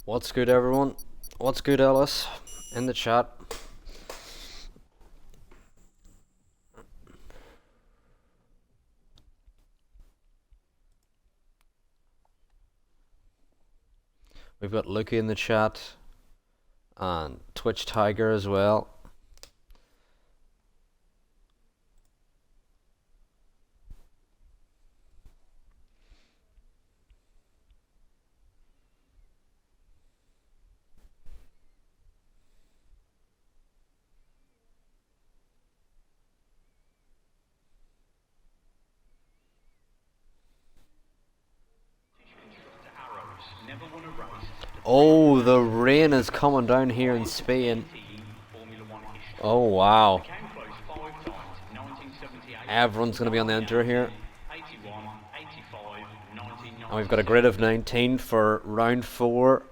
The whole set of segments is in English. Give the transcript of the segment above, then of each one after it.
What's good, everyone? What's good, Ellis? In the chat. We've got Lucky in the chat and Twitch Tiger as well. Oh, the rain is coming down here in Spain. Oh, wow. Everyone's going to be on the Enduro here. And we've got a grid of 19 for round 4.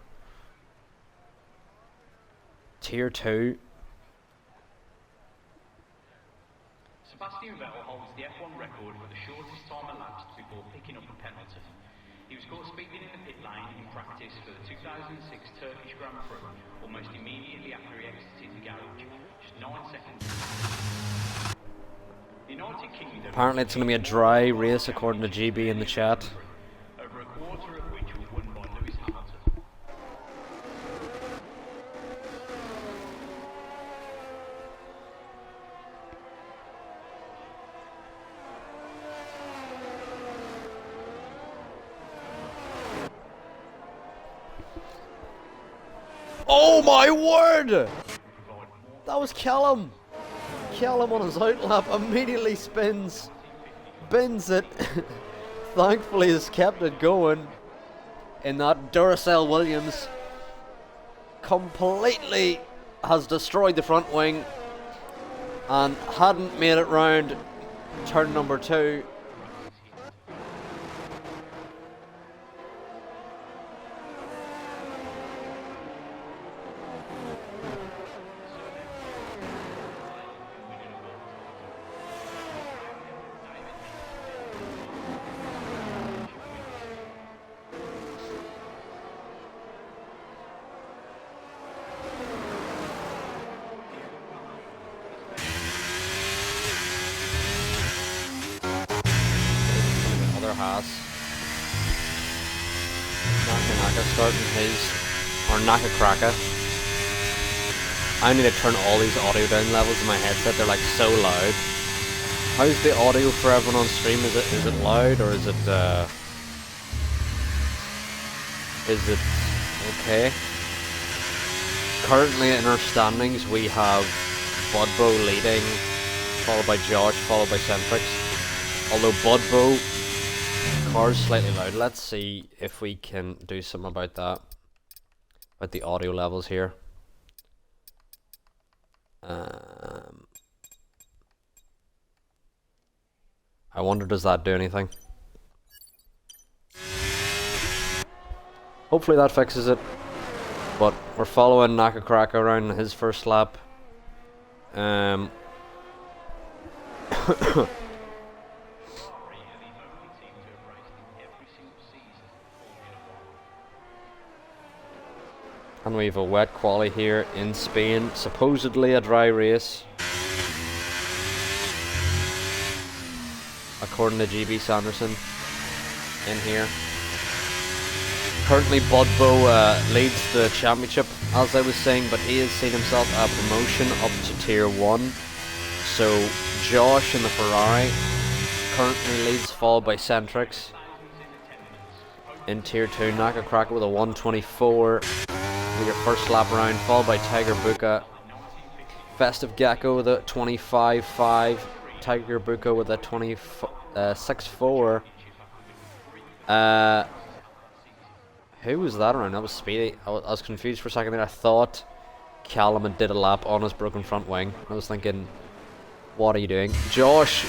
Tier 2. Sebastian Vettel holds the F1 record for the shortest time elapsed before picking up a penalty. He was caught speeding in the pit lane in practice for the 2006 Turkish Grand Prix, almost immediately after he exited the garage, just 9 seconds. The United Kingdom. Apparently it's going to be a dry race according to GB in the chat. Over a quarter of which was won by Lewis Hamilton. Oh my word! That was Callum! Callum on his outlap immediately spins, bins it. Thankfully has kept it going in that Duracell Williams. Completely has destroyed the front wing and hadn't made it round turn number 2. Haas. Naka starting his, or Naka Kraka. I need to turn all these audio down levels in my headset, they're like so loud. How's the audio for everyone on stream? Is it loud or is it okay? Currently in our standings we have Budbo leading, followed by Josh, followed by Centrix. Although Budbo car's slightly loud. Let's see if we can do something about that. About the audio levels here. I wonder, does that do anything? Hopefully that fixes it. But we're following Naka Kraka around his first lap. And we have a wet quali here in Spain, supposedly a dry race. According to GB Sanderson in here. Currently Budbo leads the championship, as I was saying, but he has seen himself a promotion up to tier 1. So Josh in the Ferrari currently leads, followed by Centrix. In tier 2, Naka Kraka with a 124. Your first lap round, followed by Tiger Buka. Festive Gecko with a 25.5. Tiger Buka with a 26.4. Who was that around? That was Speedy. I was confused for a second there. I thought Callum did a lap on his broken front wing. I was thinking, what are you doing? Josh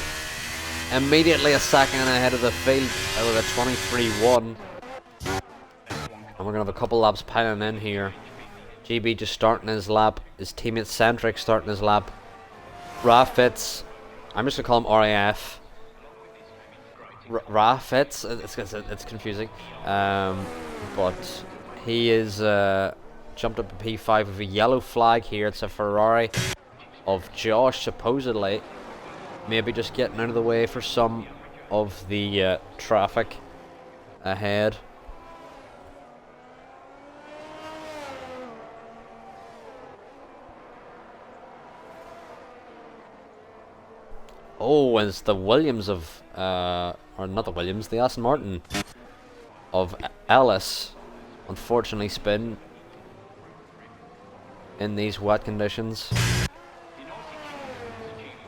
immediately a second ahead of the field with a 23.1. And we're going to have a couple laps piling in here. GB just starting his lap. His teammate Centric starting his lap. Rafitz. I'm just going to call him RAF. Rafitz. It's confusing. But He is jumped up to P5 with a yellow flag here. It's a Ferrari of Josh, supposedly. Maybe just getting out of the way for some of the traffic ahead. Oh, it's the Williams of, or not the Williams, the Aston Martin of Ellis. Unfortunately spin in these wet conditions.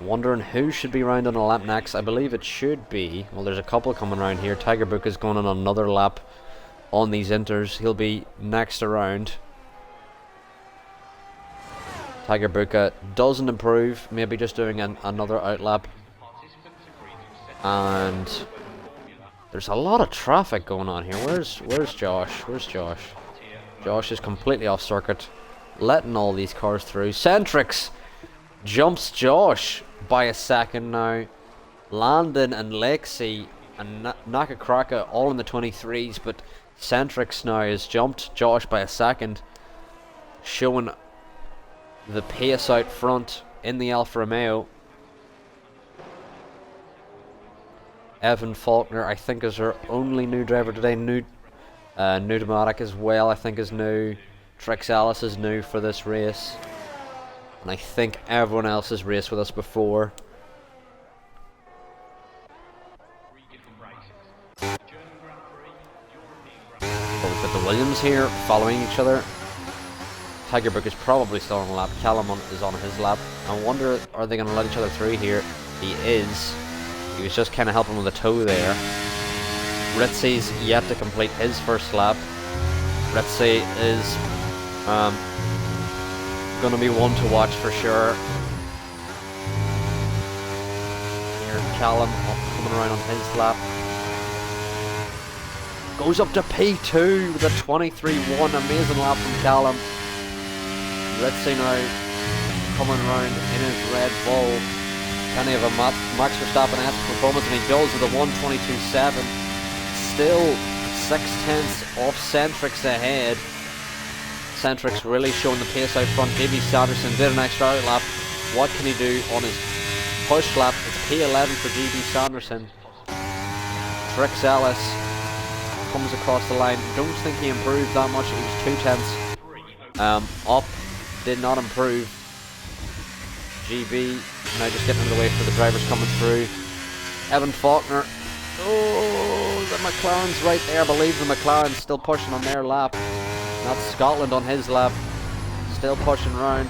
Wondering who should be round on a lap next. I believe it should be, well, there's a couple coming around here. Tiger Book is going on another lap on these inters. He'll be next around. Tiger Buka doesn't improve, maybe just doing another outlap. And there's a lot of traffic going on here. Where's Josh? Where's Josh? Josh is completely off circuit, letting all these cars through. Centrix jumps Josh by a second now. Landon and Lexi and Nakakraka all in the 23s, but Centrix now has jumped Josh by a second, showing the pace out front in the Alfa Romeo. Evan Faulkner, I think, is our only new driver today. Nudomatic as well, I think, is new. Trix Ellis is new for this race. And I think everyone else has raced with us before. But we've got the Williams here following each other. Tiger Book is probably still on a lap. Callum is on his lap. I wonder, are they going to let each other through here? He is. He was just kind of helping with a toe there. Ritzy's yet to complete his first lap. Ritzy is going to be one to watch for sure. Here, Callum coming around on his lap. Goes up to P2 with a 23-1. Amazing lap from Callum. Ritzy now coming around in his Red Bull. Can he have a Max Verstappen-esque performance? And he does with a 122.7. Still 6/10 off Centrix ahead. Centrix really showing the pace out front. JB Sanderson did an extra outlap. What can he do on his push lap? It's P11 for JB Sanderson. Trix Ellis comes across the line. Don't think he improved that much. He was 2/10 up. Did not improve. GB now just getting out of the way for the drivers coming through. Evan Faulkner. Oh, the McLaren's right there. I believe the McLaren's still pushing on their lap. That's Scotland on his lap. Still pushing round.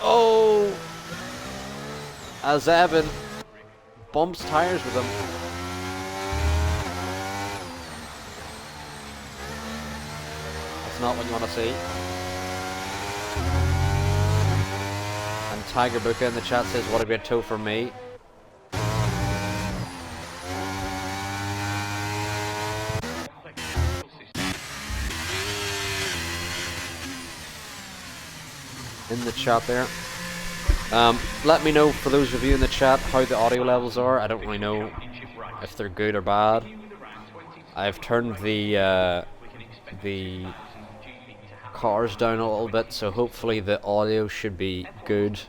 Oh! As Evan bumps tires with him. That's not what you want to see. And Tiger Buka in the chat says, what a great toe for me. In the chat there. Let me know, for those of you in the chat, how the audio levels are. I don't really know if they're good or bad. I've turned the cars down a little bit, so hopefully the audio should be good.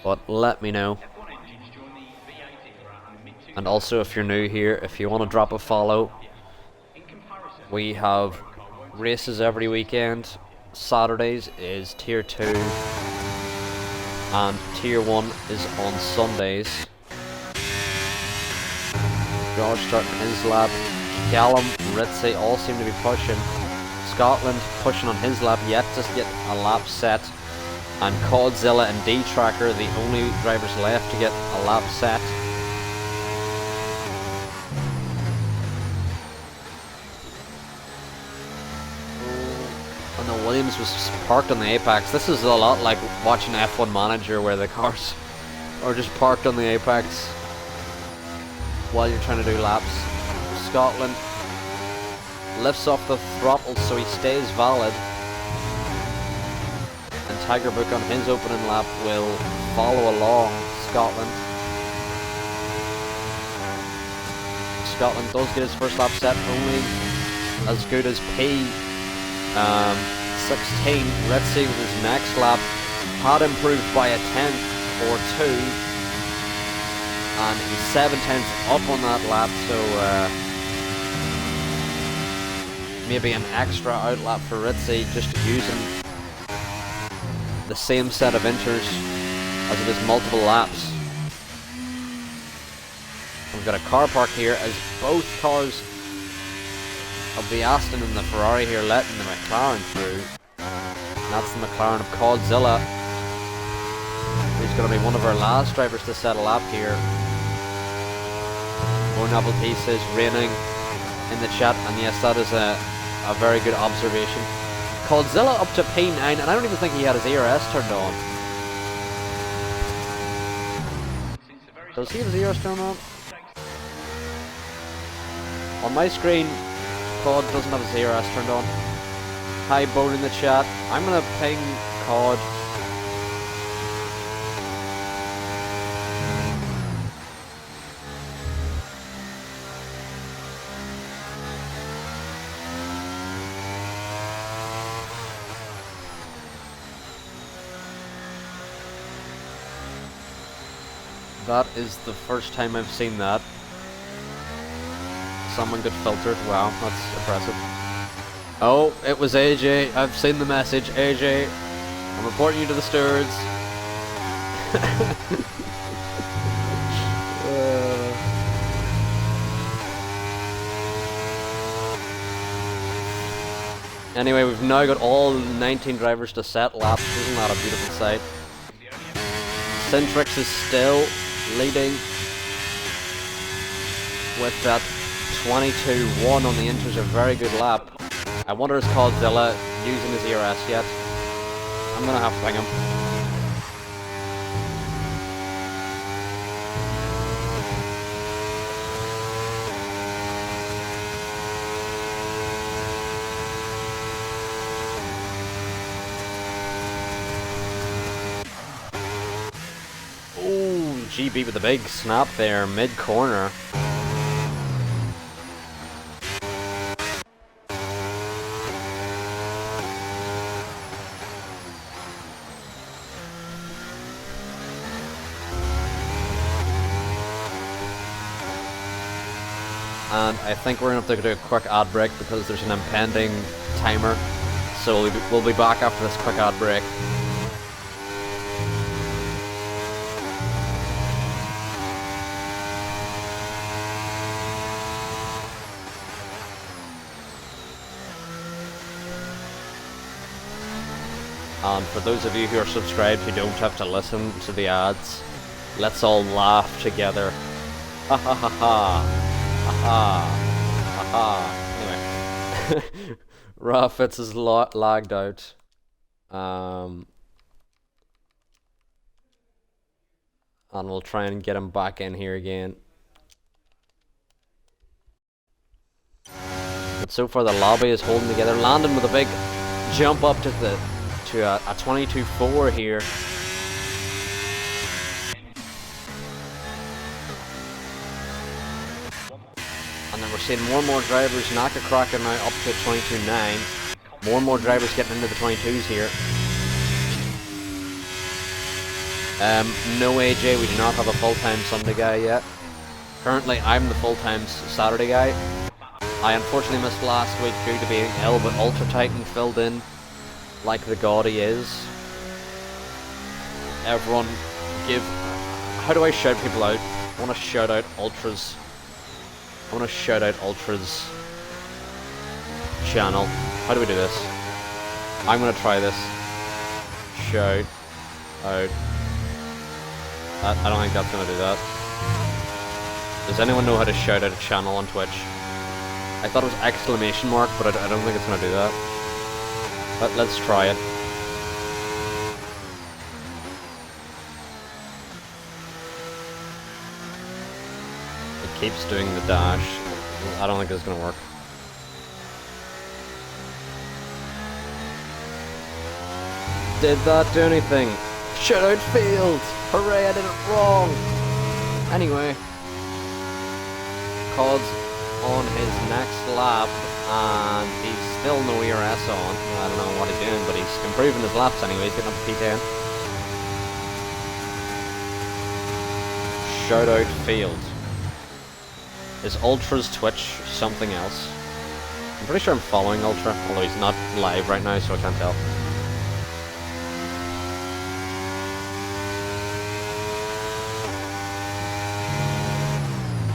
But let me know. And also, if you're new here, if you want to drop a follow, we have races every weekend. Saturdays is tier 2 and tier 1 is on Sundays. George starting his lap. Callum, Ritzy all seem to be pushing. Scotland pushing on his lap, yet to get a lap set. And Codzilla and D-Tracker, the only drivers left to get a lap set. And the Williams was parked on the apex. This is a lot like watching F1 Manager, where the cars are just parked on the apex while you're trying to do laps. Scotland lifts off the throttle so he stays valid, and Tiger Book on his opening lap will follow along Scotland. Scotland does get his first lap set, only as good as P16. Ritzy with his next lap had improved by a tenth or two, and he's 7/10 up on that lap, so maybe an extra outlap for Ritzy, just using the same set of inters as it is multiple laps. We've got a car park here as both cars of the Aston and the Ferrari here letting the McLaren through. And that's the McLaren of Codzilla, who's going to be one of our last drivers to set a lap here. More novelty says raining in the chat, and yes, that is a very good observation. Codzilla up to P9, and I don't even think he had his ERS turned on. Does he have his ERS turned on? On my screen, Cod doesn't have his ERS turned on. Hi, Bone in the chat. I'm gonna ping Cod. That is the first time I've seen that. Someone got filtered. Wow, that's impressive. Oh, it was AJ. I've seen the message. AJ, I'm reporting you to the stewards. Anyway, we've now got all 19 drivers to set laps. Isn't that a beautiful sight? Centrix is still leading with that 22-1 on the inters, a very good lap. I wonder is Codzilla using his ERS yet? I'm gonna have to ping him. Ooh, GB with a big snap there, mid-corner. And I think we're going to have to do a quick ad break because there's an impending timer. So we'll be back after this quick ad break. And for those of you who are subscribed who don't have to listen to the ads, let's all laugh together. Ha ha ha ha. Ha ha. Anyway. Raffitz is lagged out. And we'll try and get him back in here again. But so far the lobby is holding together. Landon with a big jump up to a 22.4 here. And then we're seeing more and more drivers. Naka Cracker now up to 22.9. More and more drivers getting into the 22s here. No AJ, we do not have a full-time Sunday guy yet. Currently, I'm the full-time Saturday guy. I unfortunately missed last week due to being ill, but Ultra Titan filled in like the god he is. Everyone give... How do I shout people out? I want to shout out Ultras. I want to shout out Ultra's channel. How do we do this? I'm going to try this. Shout out. I don't think that's going to do that. Does anyone know how to shout out a channel on Twitch? I thought it was exclamation mark, but I don't think it's going to do that. But let's try it. Keeps doing the dash. I don't think it's gonna work. Did that do anything? Shutout failed! Hooray, I did it wrong! Anyway. Cod's on his next lap, and he's still no ERS on. I don't know what he's doing, but he's improving his laps anyway. He's getting up to P10. Shoutout failed. Is Ultra's Twitch something else? I'm pretty sure I'm following Ultra, although he's not live right now, so I can't tell.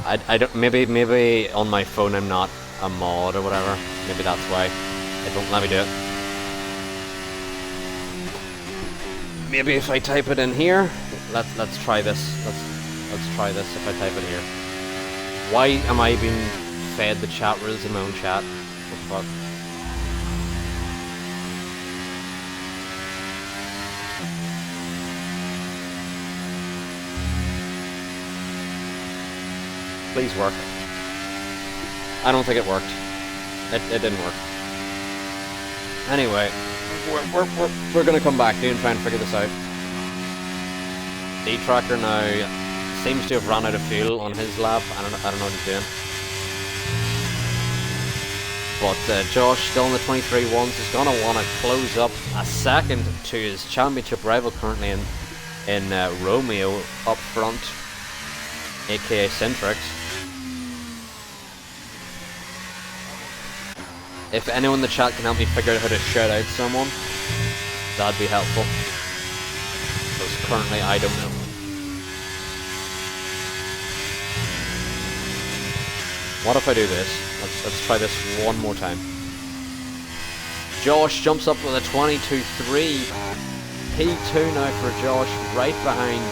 I don't, maybe on my phone I'm not a mod or whatever. Maybe that's why it won't let me do it. Maybe if I type it in here, let's try this. Let's try this if I type it here. Why am I being fed the chat rules in my own chat? What the fuck? Please work. I don't think it worked. It didn't work. Anyway, we're gonna come back to you and try and figure this out. D-Tracker now seems to have run out of fuel on his lap. I don't know what he's doing. But Josh, still in the 23-1s, is gonna want to close up a second to his championship rival currently in Romeo up front, aka Centrix. If anyone in the chat can help me figure out how to shout out someone, that'd be helpful. Because currently I don't know. What if I do this? Let's try this one more time. Josh jumps up with a 22.3. P2 now for Josh, right behind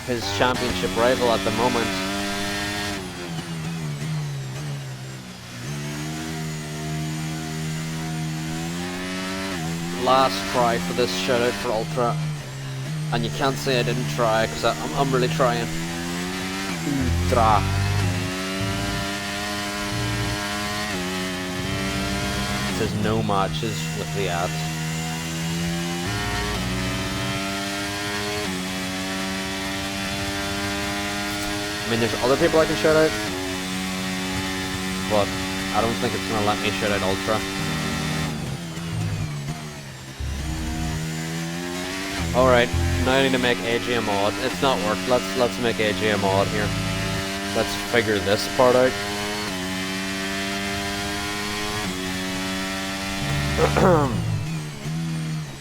his championship rival at the moment. Last try for this shoutout for Ultra, and you can't say I didn't try because I'm really trying. Ultra. It says no matches with the ads. I mean, there's other people I can shout out, but I don't think it's gonna let me shout out Ultra. Alright, now I need to make AJ a mod. It's not worked. Let's make AJ a mod here. Let's figure this part out.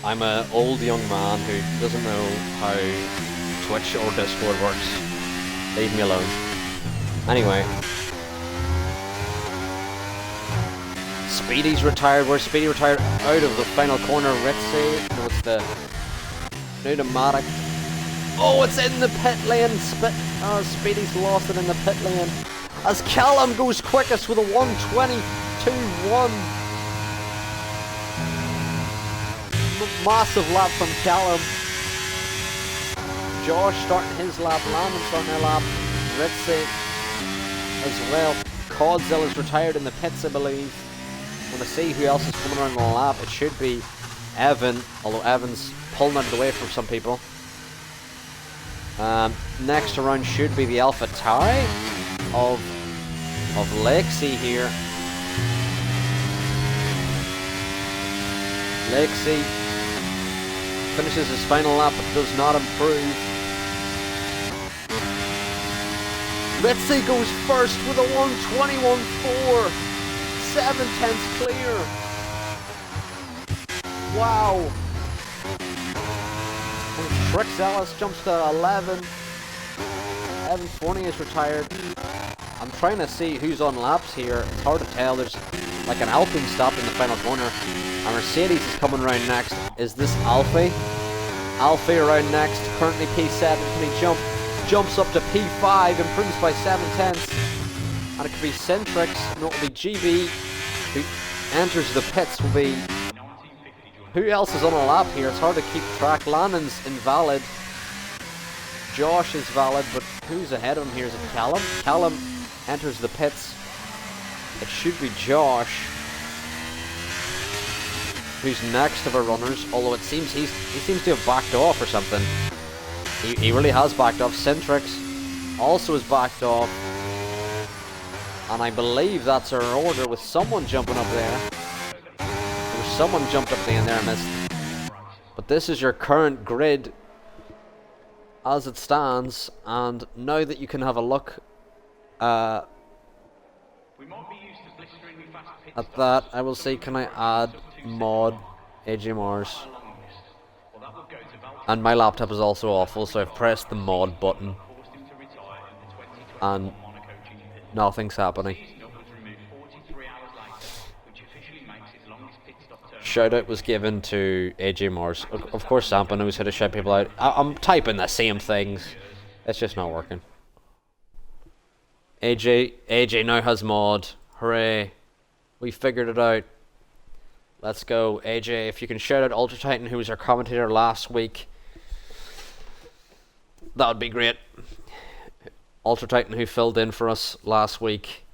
I'm an old young man who doesn't know how Twitch or Discord works. Leave me alone. Anyway. Speedy's retired. Where's Speedy retired? Out of the final corner. Ritzy. No, it's the pneumatic. Oh, it's in the pit lane. Speedy's lost it in the pit lane. As Callum goes quickest with a 1:22.1. Massive lap from Callum. Josh starting his lap. Landon starting their lap. Ritzy as well. Codzilla is retired in the pits, I believe. Want to see who else is coming around the lap. It should be Evan, although Evan's pulling out of the way from some people. Next around should be the Alpha Tauri of Lexi here. Lexi finishes his final lap but does not improve. Ritzy goes first with a 1:21.4. 7/10 clear. Wow. And Trix Ellis jumps to 11. Evan Forney is retired. I'm trying to see who's on laps here. It's hard to tell. There's like an Alpine stop in the final corner. And Mercedes is coming around next. Is this Alfie? Alfie around next. Currently P7. Can he jump? Jumps up to P5. Improves by 7/10. And it could be Centrix. No, it'll be GB. Who enters the pits will be... Who else is on a lap here? It's hard to keep track. Lannon's invalid. Josh is valid, but who's ahead of him here? Is it Callum? Callum enters the pits. It should be Josh, who's next of our runners, although it seems he seems to have backed off or something. He really has backed off. Centrix also has backed off. And I believe that's our order with someone jumping up there. There's someone jumped up there and there and missed. But this is your current grid as it stands, and now that you can have a look at that, I will say, can I add mod AJ Mars? And my laptop is also awful, so I've pressed the mod button and nothing's happening. Shoutout was given to AJ Mars. Of course Zampa knows how to shout people out. I'm typing the same things. It's just not working. AJ now has mod. Hooray. We figured it out. Let's go. AJ, if you can shout out Ultra Titan, who was our commentator last week, that would be great. Ultra Titan, who filled in for us last week.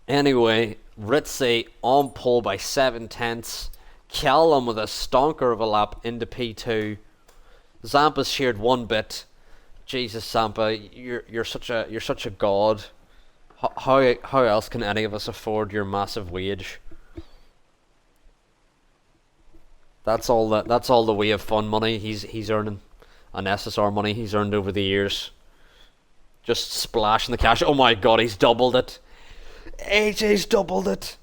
Anyway, Ritzy on pole by 7/10. Callum with a stonker of a lap into P2. Zampa's sheared one bit. Jesus, Zampa, you're such a god. How else can any of us afford your massive wage? That's all the We Have Fun money he's earning, and SSR money he's earned over the years. Just splashing the cash. Oh my god, he's doubled it. AJ's doubled it.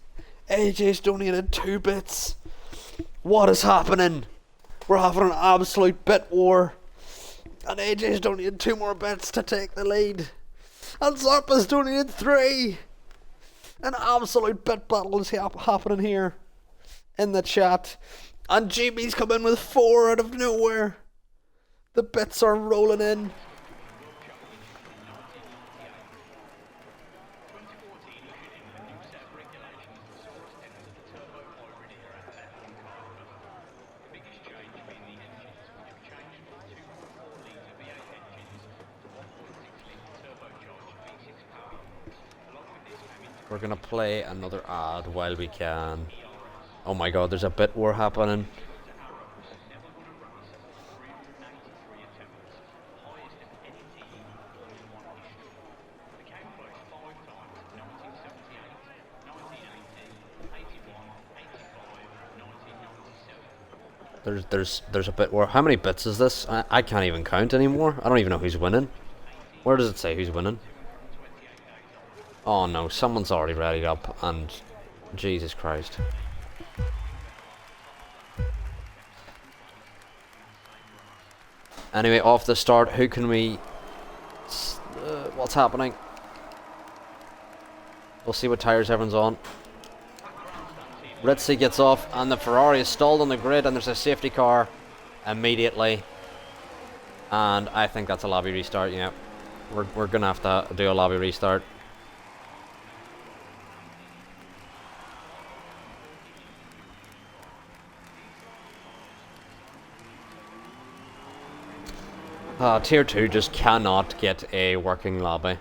AJ's donated 2 bits. What is happening? We're having an absolute bit war. And AJ's donated 2 more bits to take the lead. And Zampa's donated 3. An absolute bit battle is happening here in the chat. And GB's come in with 4 out of nowhere. The bits are rolling in. We're gonna play another ad while we can. Oh my god, there's a bit war happening. There's a bit war. How many bits is this? I can't even count anymore. I don't even know who's winning. Where does it say who's winning? Oh no, someone's already readied up, and Jesus Christ. Anyway, off the start, who can we... what's happening? We'll see what tires everyone's on. Ritzy gets off, and the Ferrari is stalled on the grid, and there's a safety car immediately. And I think that's a lobby restart, yeah. We're gonna have to do a lobby restart. Tier 2 just cannot get a working lobby.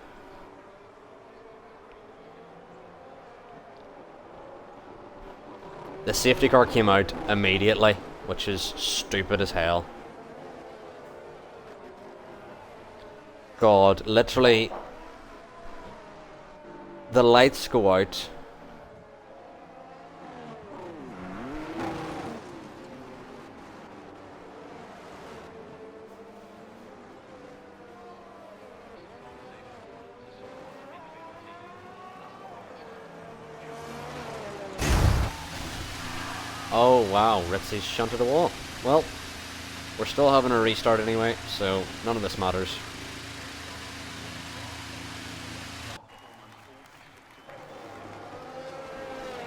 The safety car came out immediately, which is stupid as hell. God, literally, the lights go out. Oh wow, Ritzy's shunted a wall. Well, we're still having a restart anyway, so none of this matters.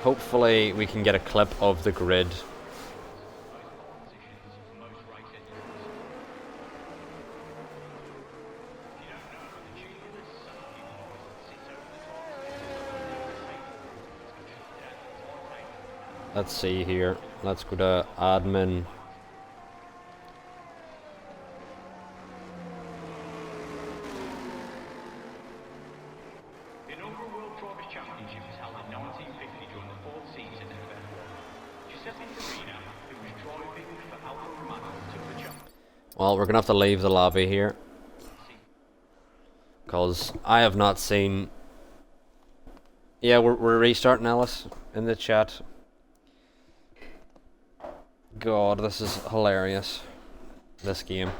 Hopefully we can get a clip of the grid. Let's see here. Let's go to admin. The inaugural World Drivers' Championship was held in 1950 during the 4th season of F1. Giuseppe Farina, who was driving for Alfa Romeo, took the jump. Well, we're gonna have to leave the lobby here, because I have not seen Yeah, we're restarting, Alice, in the chat. God, this is hilarious. This game.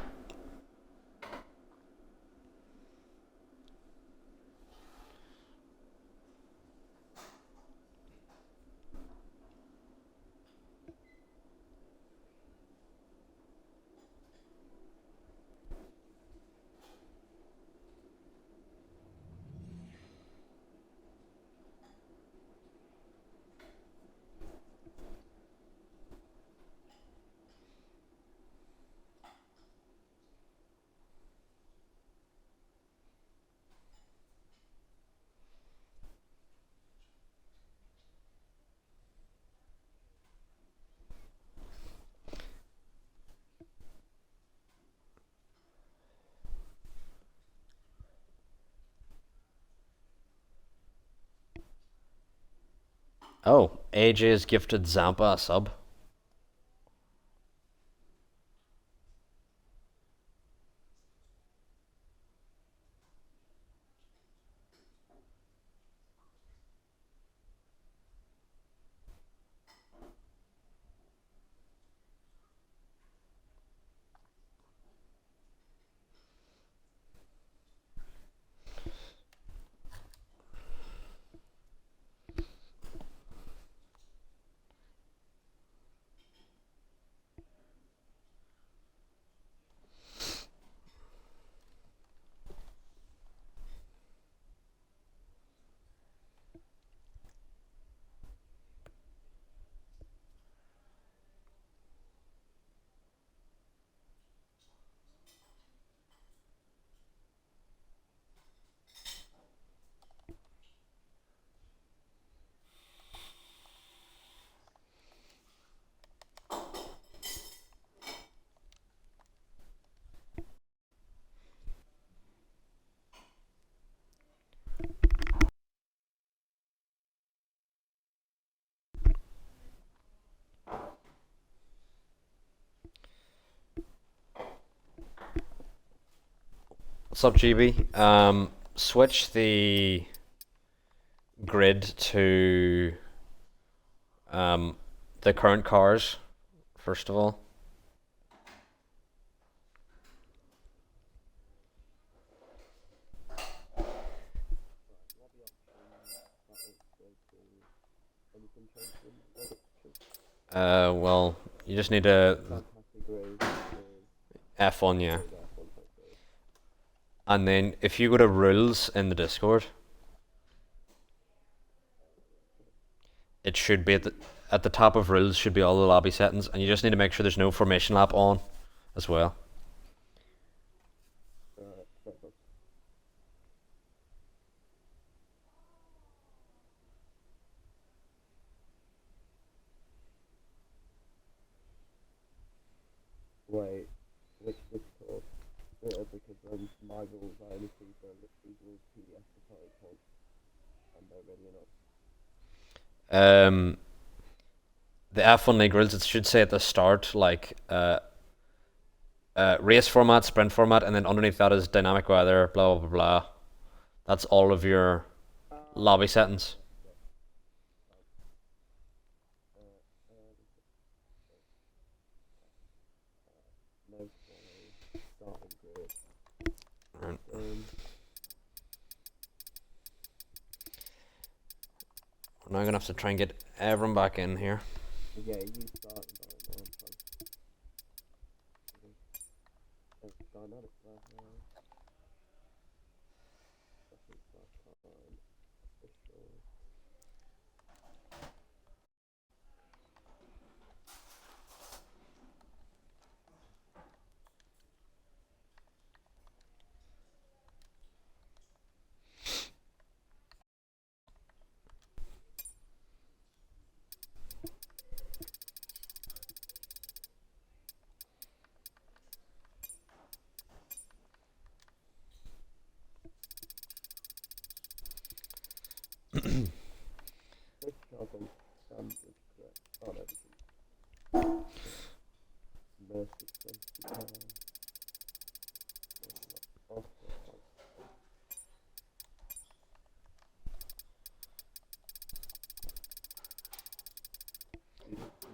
Oh, AJ has gifted Zampa a sub. What's up, GB? Switch the grid to the current cars, first of all. Well, you just need to F1, yeah. And then if you go to rules in the Discord, it should be at the top of rules should be all the lobby settings, and you just need to make sure there's no formation lap on as well. Wait, which Discord? Because my rules, I only see these rules PDF before it takes, and they're ready enough. The F1 League rules, it should say at the start, like, race format, sprint format, and then underneath that is dynamic weather, blah, blah, blah. That's all of your lobby settings. Right. We're now gonna have to try and get everyone back in here. Yeah, you start.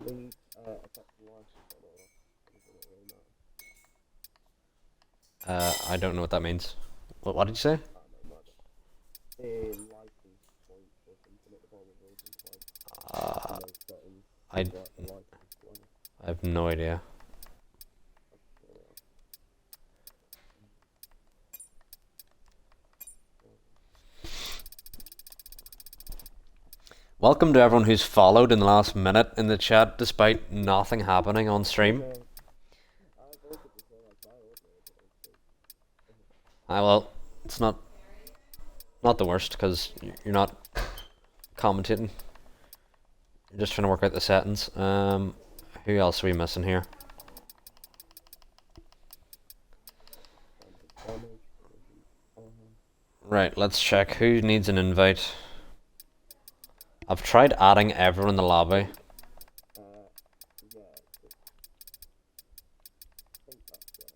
Lead effective license on or does it not really matter? I don't know what that means. What did you say? I don't know, matter. The license points or something at the bottom of those and like Uh, in those settings, I, like the license one. I have no idea. Yeah. Welcome to everyone who's followed in the last minute in the chat despite nothing happening on stream. I voted to say like I ordered it. Well, it's not the worst because you're not commentating. You're just trying to work out the settings. Who else are we missing here? Right, let's check who needs an invite. I've tried adding everyone in the lobby. Yeah, I think that's right.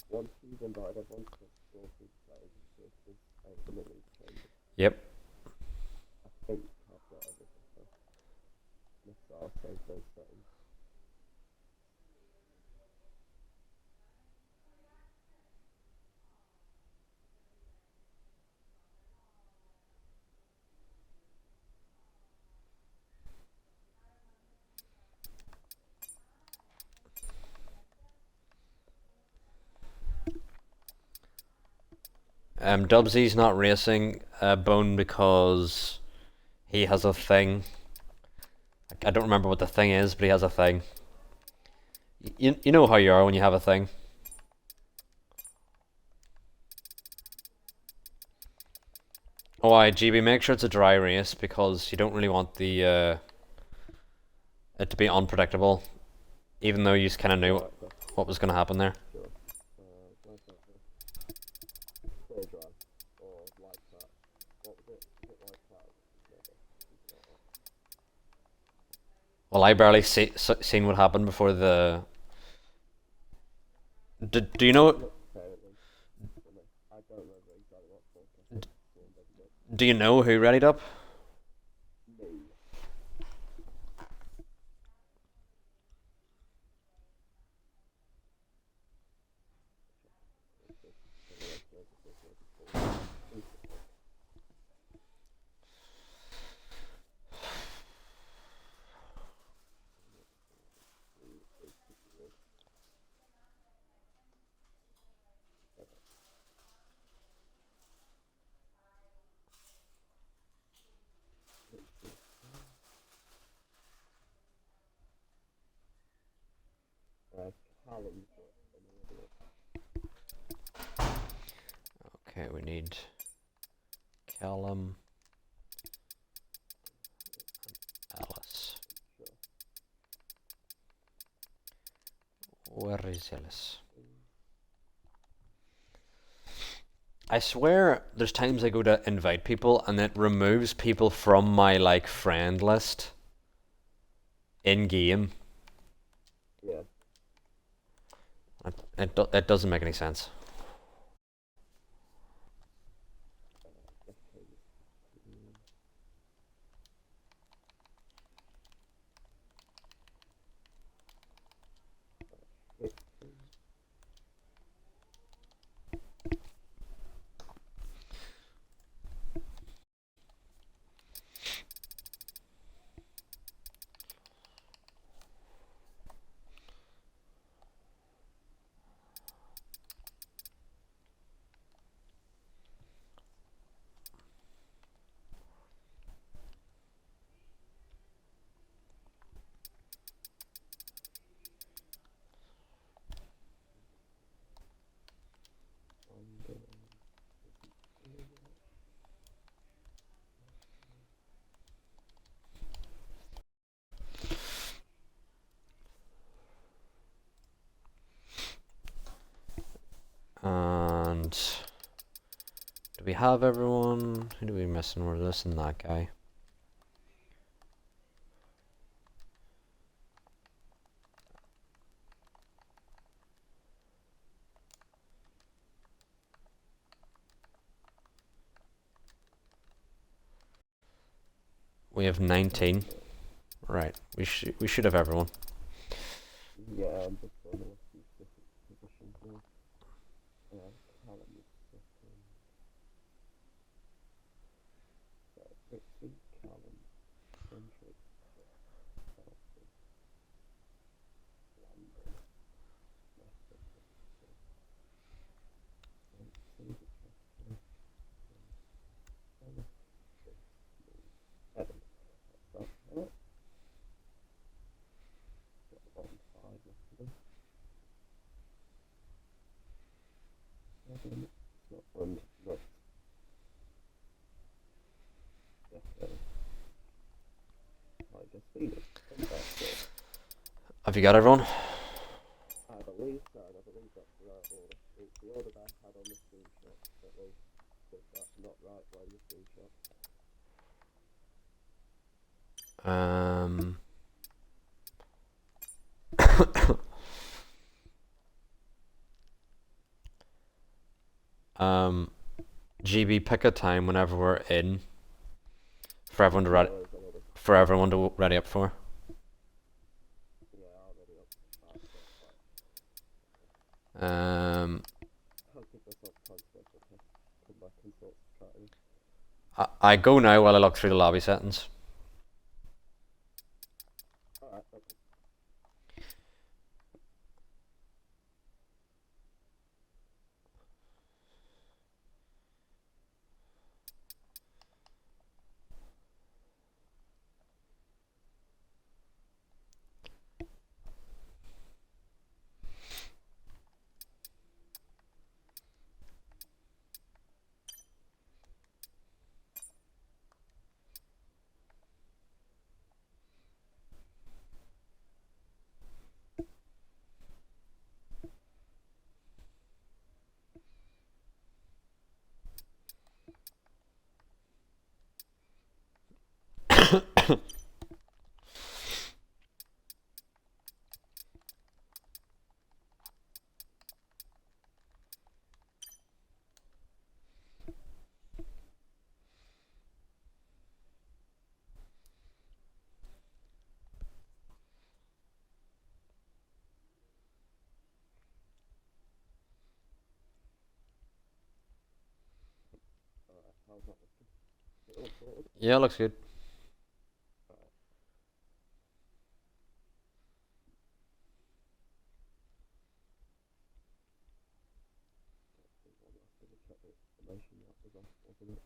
Once you've invited everyone to go through players and see if there's anything that needs changing. Yep. I think I've got everything. So I'll save those settings. Dubsy's not racing Bone because he has a thing. I don't remember what the thing is, but he has a thing. You know how you are when you have a thing. Oh, GB, make sure it's a dry race because you don't really want the it to be unpredictable, even though you just kind of knew what was going to happen there. Sure. Where's that? Clear dry or light cloud? What was it? Is it light cloud? Well, I barely seen what happened before the. Do you know? I don't remember exactly what forecast. Do you know who readied up? Me. Callum's Okay, we need Callum and Alice. Where is Alice? I swear there's times I go to invite people and it removes people from my like friend list in game. Yeah. It doesn't make any sense. And do we have everyone? Who do we missing? We're missing that guy. We have 19. Right. We should have everyone. Yeah, I'm just going to look at these different positions now. Callum is second. So, Ritchie, Callum, Hendrick, Chelsea, Landon, Leicester, Ritchie, Chester, Dennis, Evan. That's it. Got the bottom 5 yesterday. Evan, Scotland, Nuts, Jeffrey. I just seen it. Come back there. Have you got everyone? I believe so, and I believe that's the right order. It's the order that I had on the screenshot, at least. If that's not right, blame the screenshot. GB, pick a time whenever we're in for everyone to ready Where's another? for everyone to ready up for. Yeah, already up. Um, I'll give myself time to come back and sort of try to. I go now while I look through the lobby settings. Alright, okay. Alright, how's that looking? Is it all sorted? Yeah, looks good. Alright. I think one last double check the information that was off, wasn't it?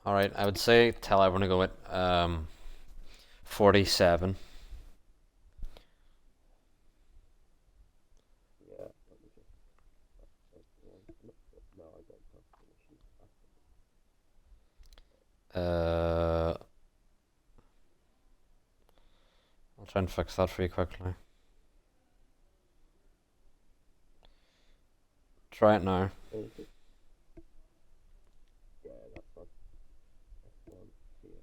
All right, I would say tell everyone to go at 47. Yeah, let me just. That's the one. No, I don't have permission. I'll try and fix that for you quickly. Try it now. Okay. Yeah, that's fine. F1 here.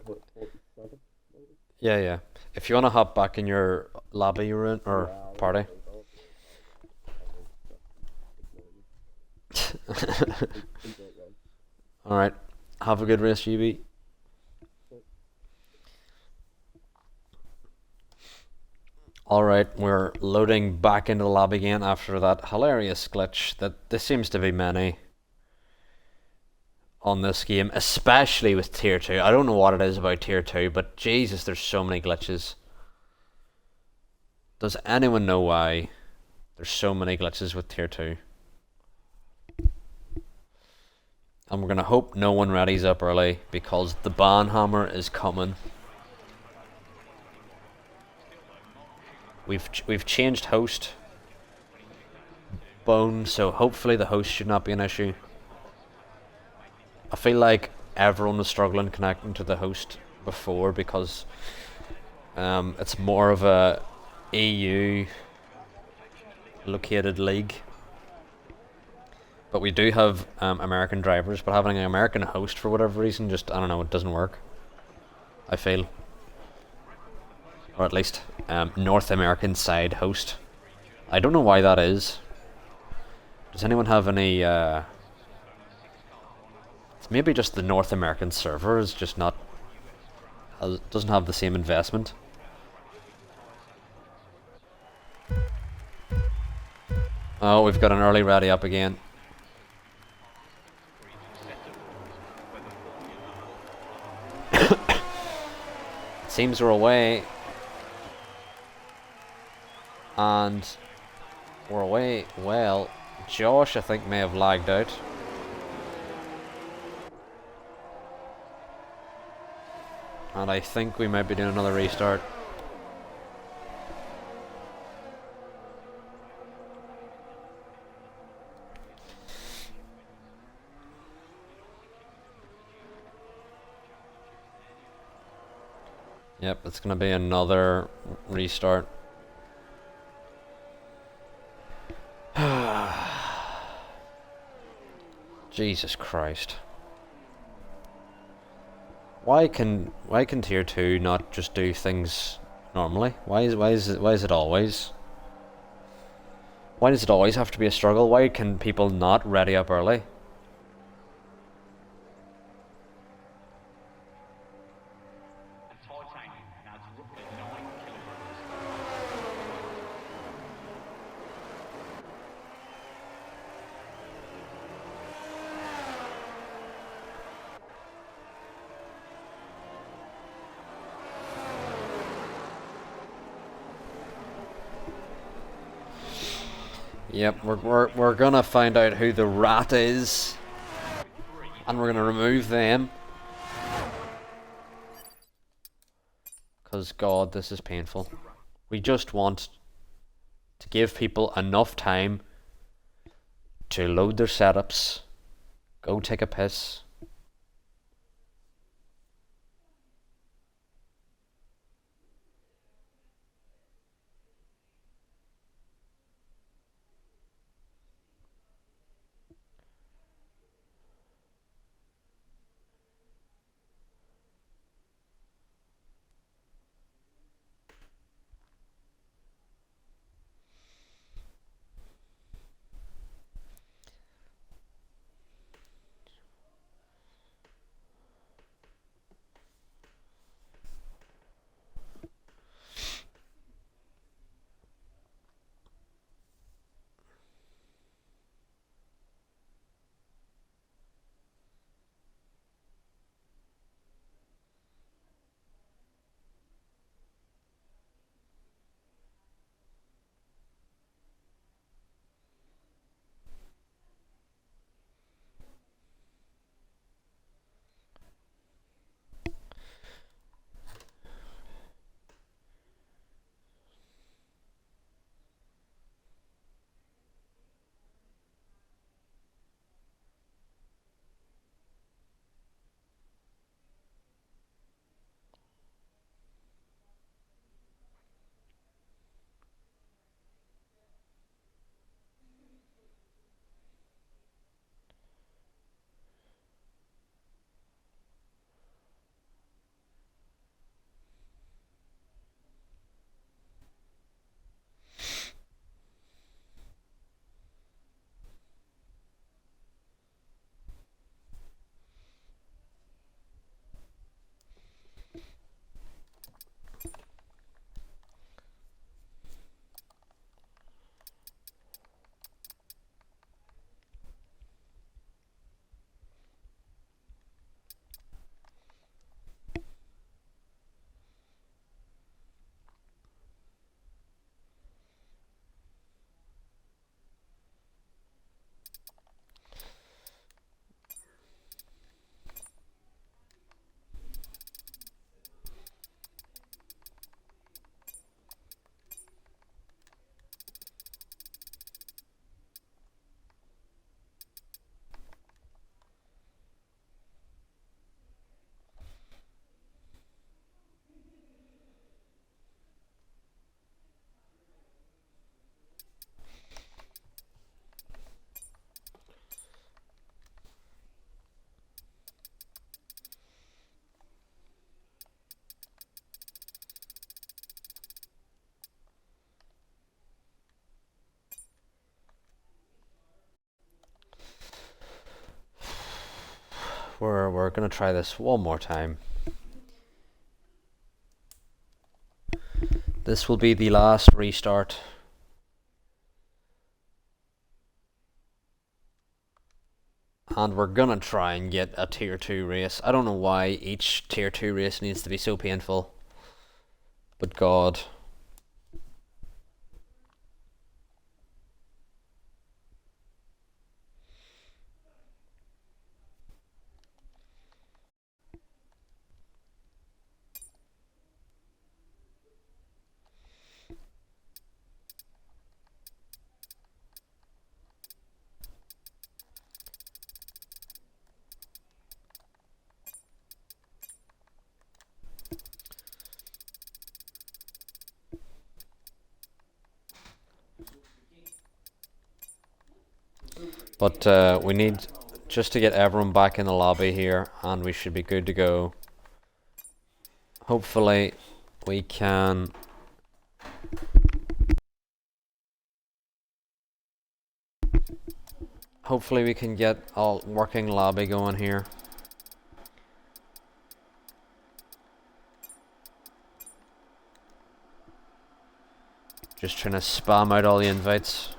Call it 47, maybe? Yeah. If you want to hop back in your lobby you're in, or Yeah, I'll party. leave it. Ignore me. Enjoy it, guys. All right. Have a good race, GB. All right, we're loading back into the lobby again after that hilarious glitch that there seems to be many on this game, especially with Tier 2. I don't know what it is about Tier 2, but Jesus, there's so many glitches. Does anyone know why There's so many glitches with tier 2. And we're gonna hope no one readies up early because the ban hammer is coming. We've changed host bone, so hopefully the host should not be an issue. I feel like everyone was struggling connecting to the host before because it's more of a EU located league. But we do have American drivers, but having an American host for whatever reason, just, I don't know, it doesn't work. I feel. Or at least North American side host. I don't know why that is. Does anyone have any... It's maybe just the North American server is just not... doesn't have the same investment. Oh, we've got an early ready up again. Seems we're away. And we're away. Well, Josh, I think, may have lagged out. And I think we might be doing another restart. Yep, it's gonna be another restart. Jesus Christ. Why can tier 2 not just do things normally? Why is it always? Why does it always have to be a struggle? Why can people not ready up early? Titanium adds roughly 9 kilograms. Yep, we're gonna find out who the rat is, and we're gonna remove them. Cause God, this is painful. We just want to give people enough time to load their setups, go take a piss. we're gonna try this one more time. This will be the last restart. And we're gonna try and get a tier 2 race. I don't know why each tier 2 race needs to be so painful. But God. But we need just to get everyone back in the lobby here, and we should be good to go. Hopefully we can get a working lobby going here. Just trying to spam out all the invites.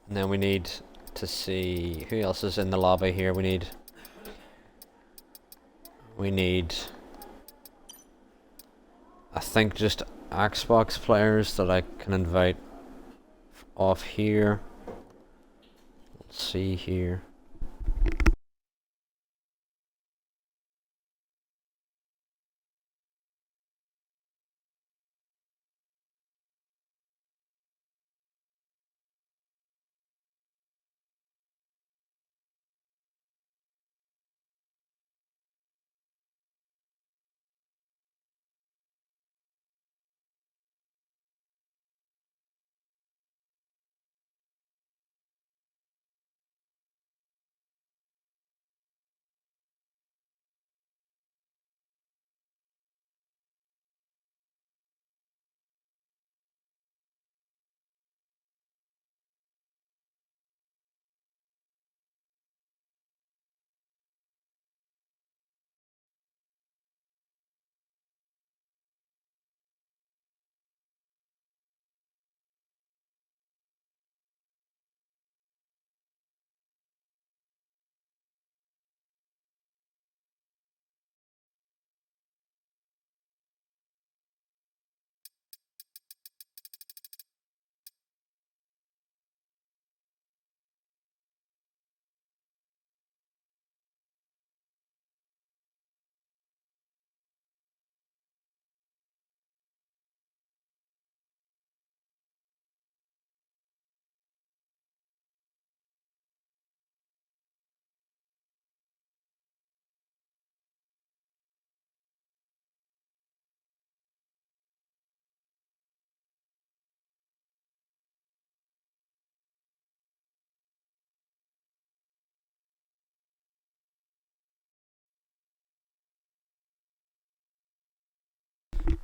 And then we need to see who else is in the lobby here. We need I think just Xbox players that I can invite off here. Let's see here.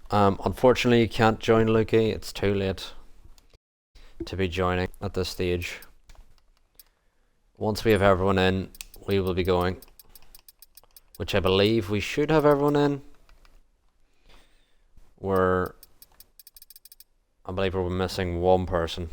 Unfortunately you can't join, Lukey. It's too late to be joining at this stage. Once we have everyone in, we will be going. Which I believe we should have everyone in. I believe we're missing one person.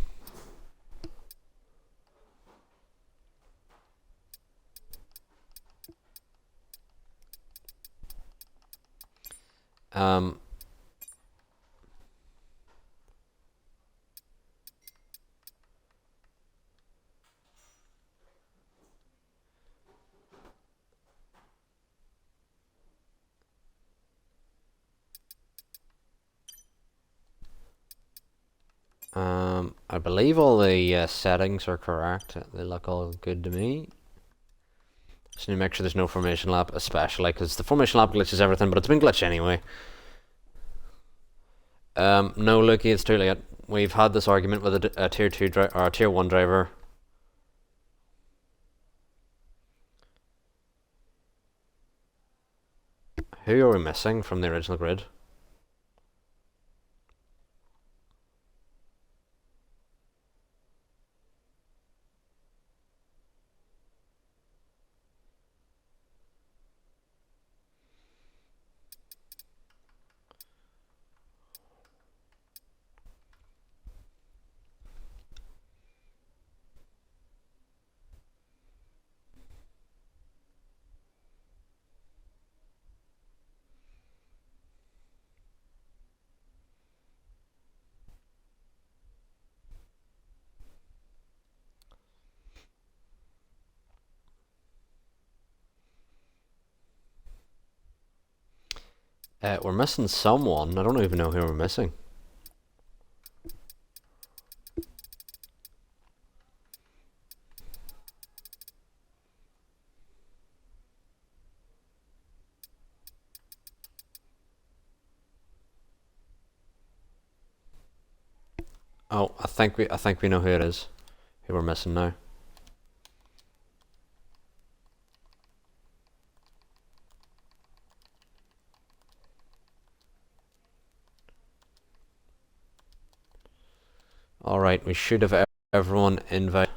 I believe all the settings are correct. They look all good to me. Just need to make sure there's no formation lap, especially because the formation lap glitches everything, but it's been glitched anyway. No, Lukey, it's too late. We've had this argument with a tier 2 or a tier 1 driver. Who are we missing from the original grid? We're missing someone. I don't even know who we're missing. Oh, I think we know who it is. Who we're missing now. Alright, we should have everyone invited.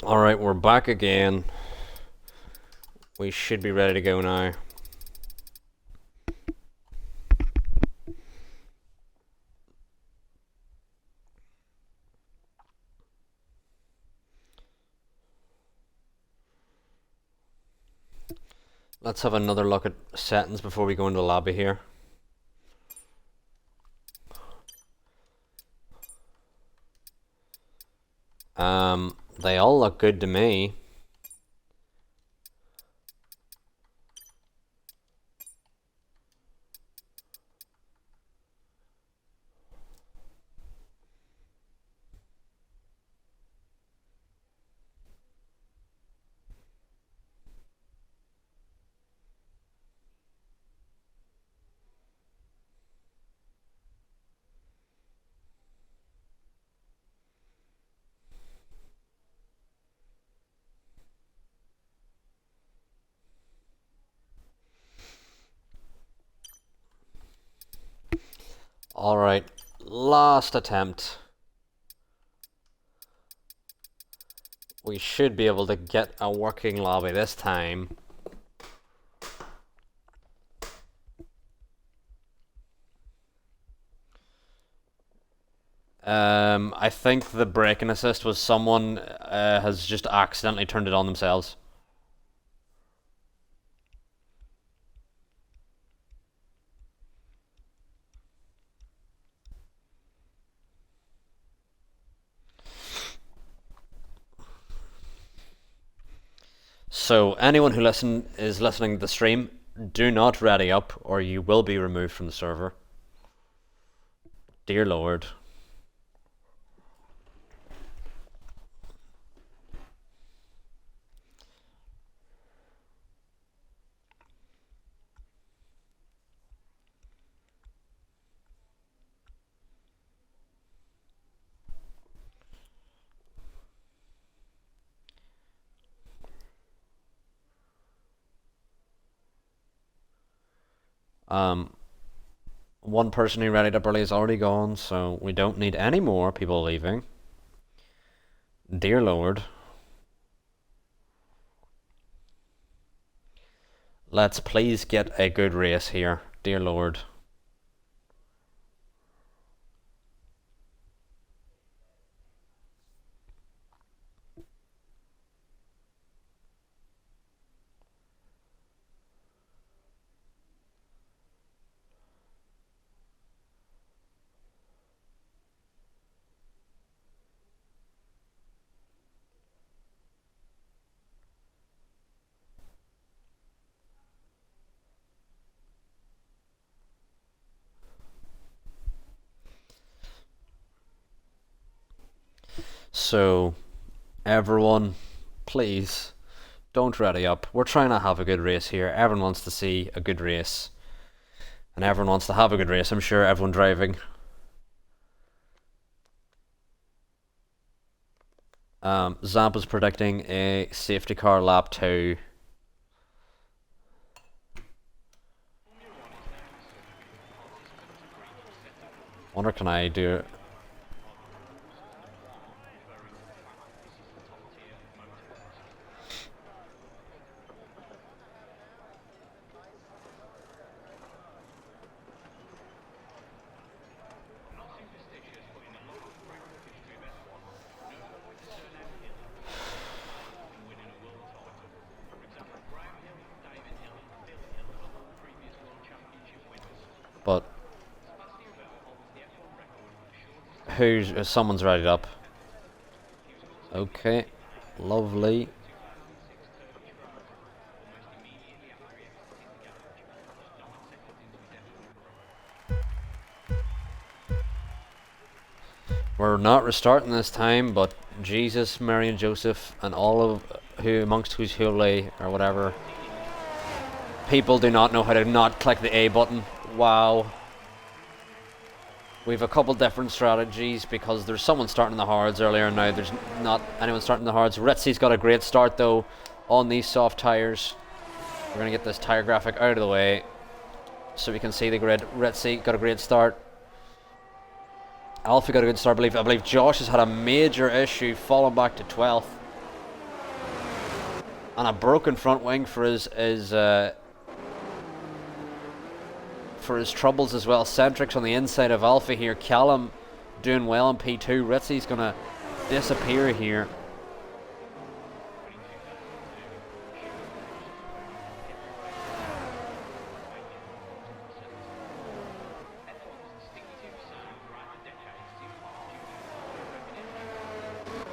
Alright, we're back again. We should be ready to go now. Let's have another look at settings before we go into the lobby here. They all look good to me. Alright, last attempt. We should be able to get a working lobby this time. I think the break and assist was someone has just accidentally turned it on themselves. So anyone who is listening to the stream, do not ready up or you will be removed from the server. Dear Lord. One person who readied up early is already gone, so we don't need any more people leaving. Dear Lord. Let's please get a good race here, dear Lord. So, everyone, please, don't ready up. We're trying to have a good race here. Everyone wants to see a good race. And everyone wants to have a good race. I'm sure everyone driving. Zamp is predicting a safety car lap 2. Wonder can I do it? But someone's ready up. Okay, lovely. We're not restarting this time, but Jesus, Mary and Joseph and all of who amongst whose holy or whatever people do not know how to not click the A button. Wow. We've a couple different strategies because there's someone starting the hards earlier, and now there's not anyone starting the hards. Ritzy's got a great start though on these soft tyres. We're going to get this tyre graphic out of the way so we can see the grid. Ritzy got a great start. Alfie got a good start. I believe Josh has had a major issue falling back to 12th. And a broken front wing for his troubles as well. Centric's on the inside of Alfie here. Callum doing well in P2. Ritzy's going to disappear here.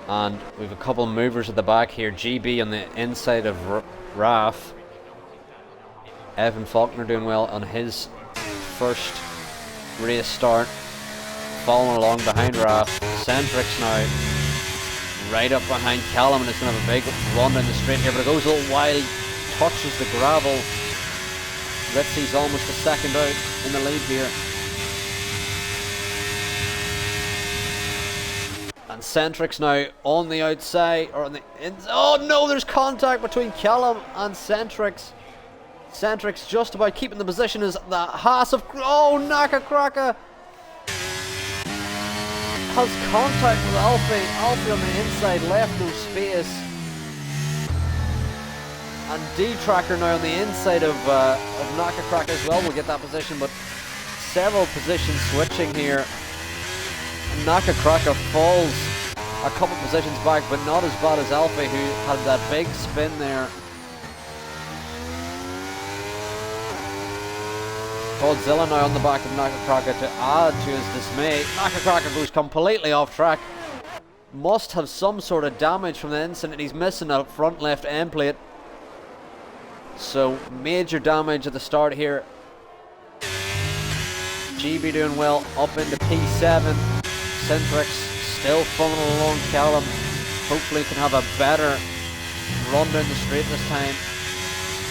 And we've a couple movers at the back here. GB on the inside of Raf. Evan Faulkner doing well on his first race start. Following along behind Raf. Centrix now right up behind Callum, and it's going to have a big run down the straight here, but it goes a little wild. Touches the gravel. Ritzy's almost a second out in the lead here. And Centrix now on the outside, or on the oh no, there's contact between Callum and Centrix. Centrix just about keeping the position as the Haas of, oh, Naka Kraka has contact with Alfie. Alfie on the inside, left no space. And D-Tracker now on the inside of Nakacracker as well will get that position, but several position switching here. Nakacracker falls a couple positions back, but not as bad as Alfie, who had that big spin there. Godzilla now on the back of Nakacracker to add to his dismay. Nakacracker goes completely off track. Must have some sort of damage from the incident. He's missing a front left end plate. So major damage at the start here. GB doing well up into P7. Centrix still funneling along Callum. Hopefully can have a better run down the straight this time.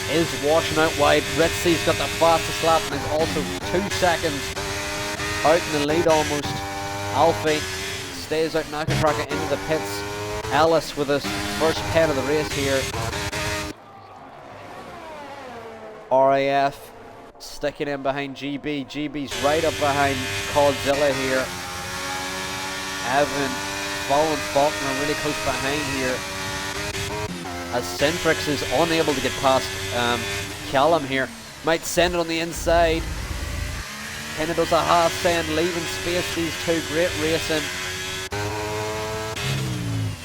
Is washing out wide. Ritzy's got the fastest lap and is also 2 seconds out in the lead almost. Alfie stays out Nakacracker into the pits. Ellis with his first pen of the race here. RAF sticking in behind GB. GB's right up behind Godzilla here. Evan following Faulkner really close behind here, as Centrix is unable to get past Callum here. Might send it on the inside. Kinda does a half send, leaving space. These two great racing.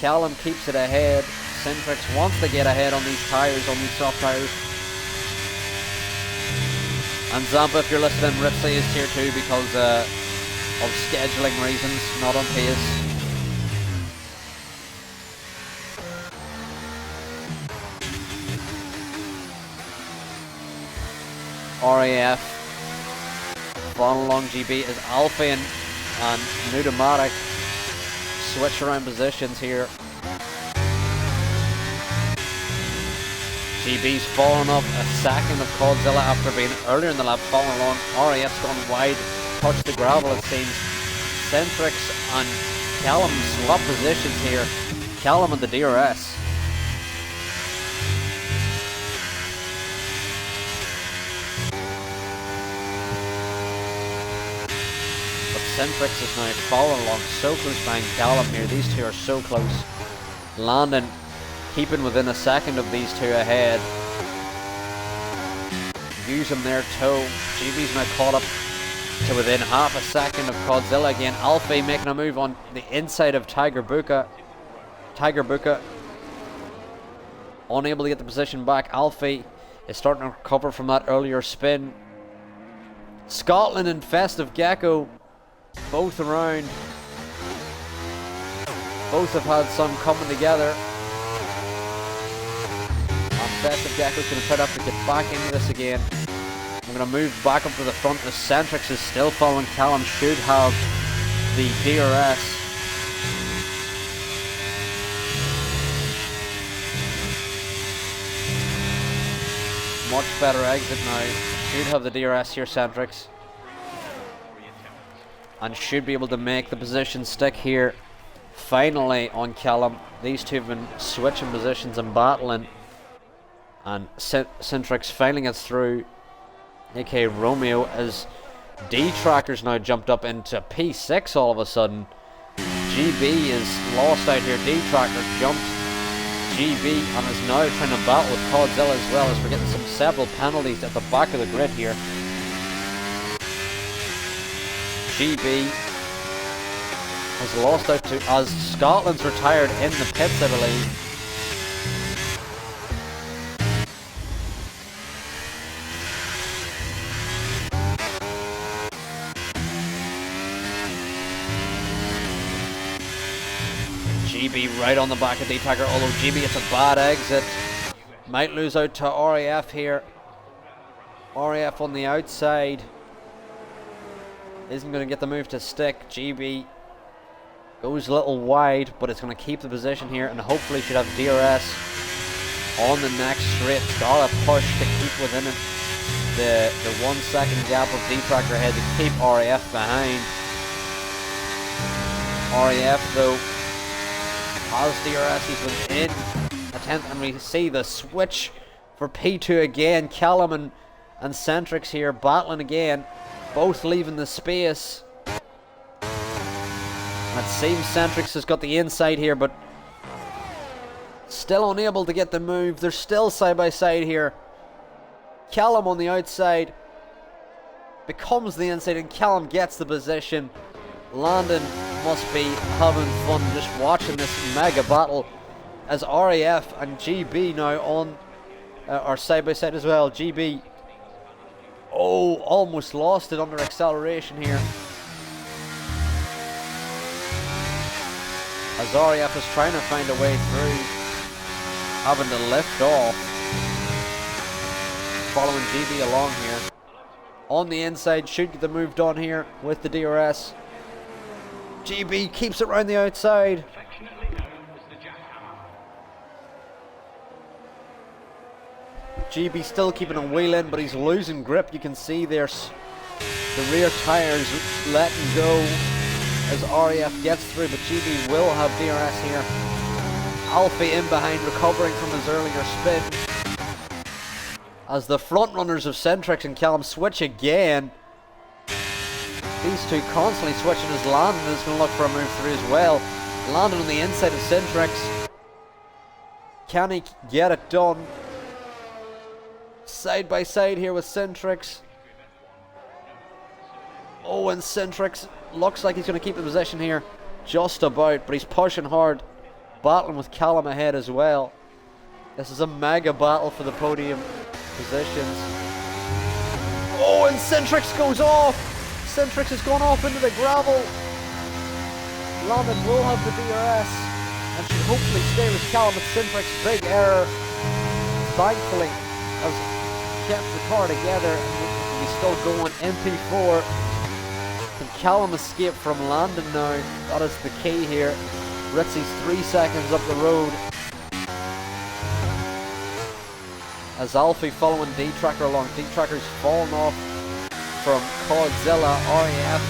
Callum keeps it ahead. Centrix wants to get ahead on these tyres, on these soft tyres. And Zampa, if you're listening, Ripsey is tier 2 because of scheduling reasons, not on pace. RAF following along GB as Alfie and Pneumatic switch around positions here. GB's fallen up a second of Godzilla after being earlier in the lap following along. RAF's gone wide, touched the gravel it seems. Centrix and Callum swap positions here. Callum and the DRS. But Centrix is now following along so close behind Callum here. These two are so close. Landon keeping within a second of these two ahead. Using their toe. GB's now caught up to within half a second of Godzilla again. Alfie making a move on the inside of Tiger Buka. Tiger Buka unable to get the position back. Alfie is starting to recover from that earlier spin. Scotland and Festive Gecko both around. Both have had some coming together. Festive Gecko's going to try to have to get back into this again. I'm going to move back up to the front. The Centrix is still following. Callum should have the DRS. Much better exit now. Should have the DRS here, Centrix. And should be able to make the position stick here. Finally on Callum. These two have been switching positions and battling. And Centrix finally gets through, aka Romeo, as D-Tracker's now jumped up into P6 all of a sudden. GB is lost out here. D-Tracker jumped GB and is now trying to battle with Godzilla as well, as we're getting several penalties at the back of the grid here. GB has lost out to, as Scotland's retired in the pits, I believe. GB right on the back of D-Tracker, although GB gets a bad exit. Might lose out to RAF here. RAF on the outside. Isn't going to get the move to stick. GB goes a little wide, but it's going to keep the position here and hopefully should have DRS on the next straight. Got a push to keep within it the 1 second gap of D-Tracker ahead to keep RAF behind. RAF though has DRS, he's within a tenth, and we see the switch for P2 again. Callum and Centrix here battling again, both leaving the space. And It seems Centrix has got the inside here, but still unable to get the move. They're still side by side here. Callum on the outside becomes the inside, and Callum gets the position. Landon must be having fun just watching this mega battle, as RAF and GB now on are side by side as well. GB, oh, almost lost it under acceleration here, as RAF is trying to find a way through, having to lift off, following GB along here. On the inside, should get the move done here with the DRS. GB keeps it round the outside. GB still keeping a wheel in, but he's losing grip. You can see there's the rear tires letting go as RAF gets through, but GB will have DRS here. Alfie in behind, recovering from his earlier spin, as the front runners of Centrix and Callum switch again. These two constantly switching, as Landon is going to look for a move through as well. Landon on the inside of Centrix. Can he get it done? Side by side here with Centrix. Oh, and Centrix looks like he's going to keep the position here. Just about, but he's pushing hard. Battling with Callum ahead as well. This is a mega battle for the podium positions. Oh, and Centrix goes off. Centrix has gone off into the gravel. Landon will have the DRS and should hopefully stay with Callum. But Centrix, big error, thankfully, has kept the car together, and he's still going. MP4. Can Callum escape from Landon now? That is the key here. Ritzy's 3 seconds up the road, as Alfie following D-Tracker along. D-Tracker's fallen off from Codzilla. RAF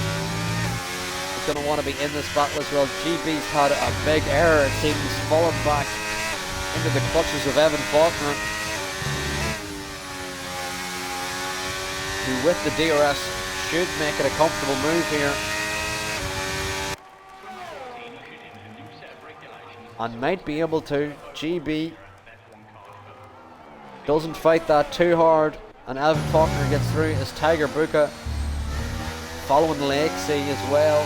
is going to want to be in this battle as well. GB's had a big error, it seems, fallen back into the clutches of Evan Faulkner, who with the DRS should make it a comfortable move here, and might be able to. GB doesn't fight that too hard, and Evan Faulkner gets through as Tiger Buka following Lexi as well,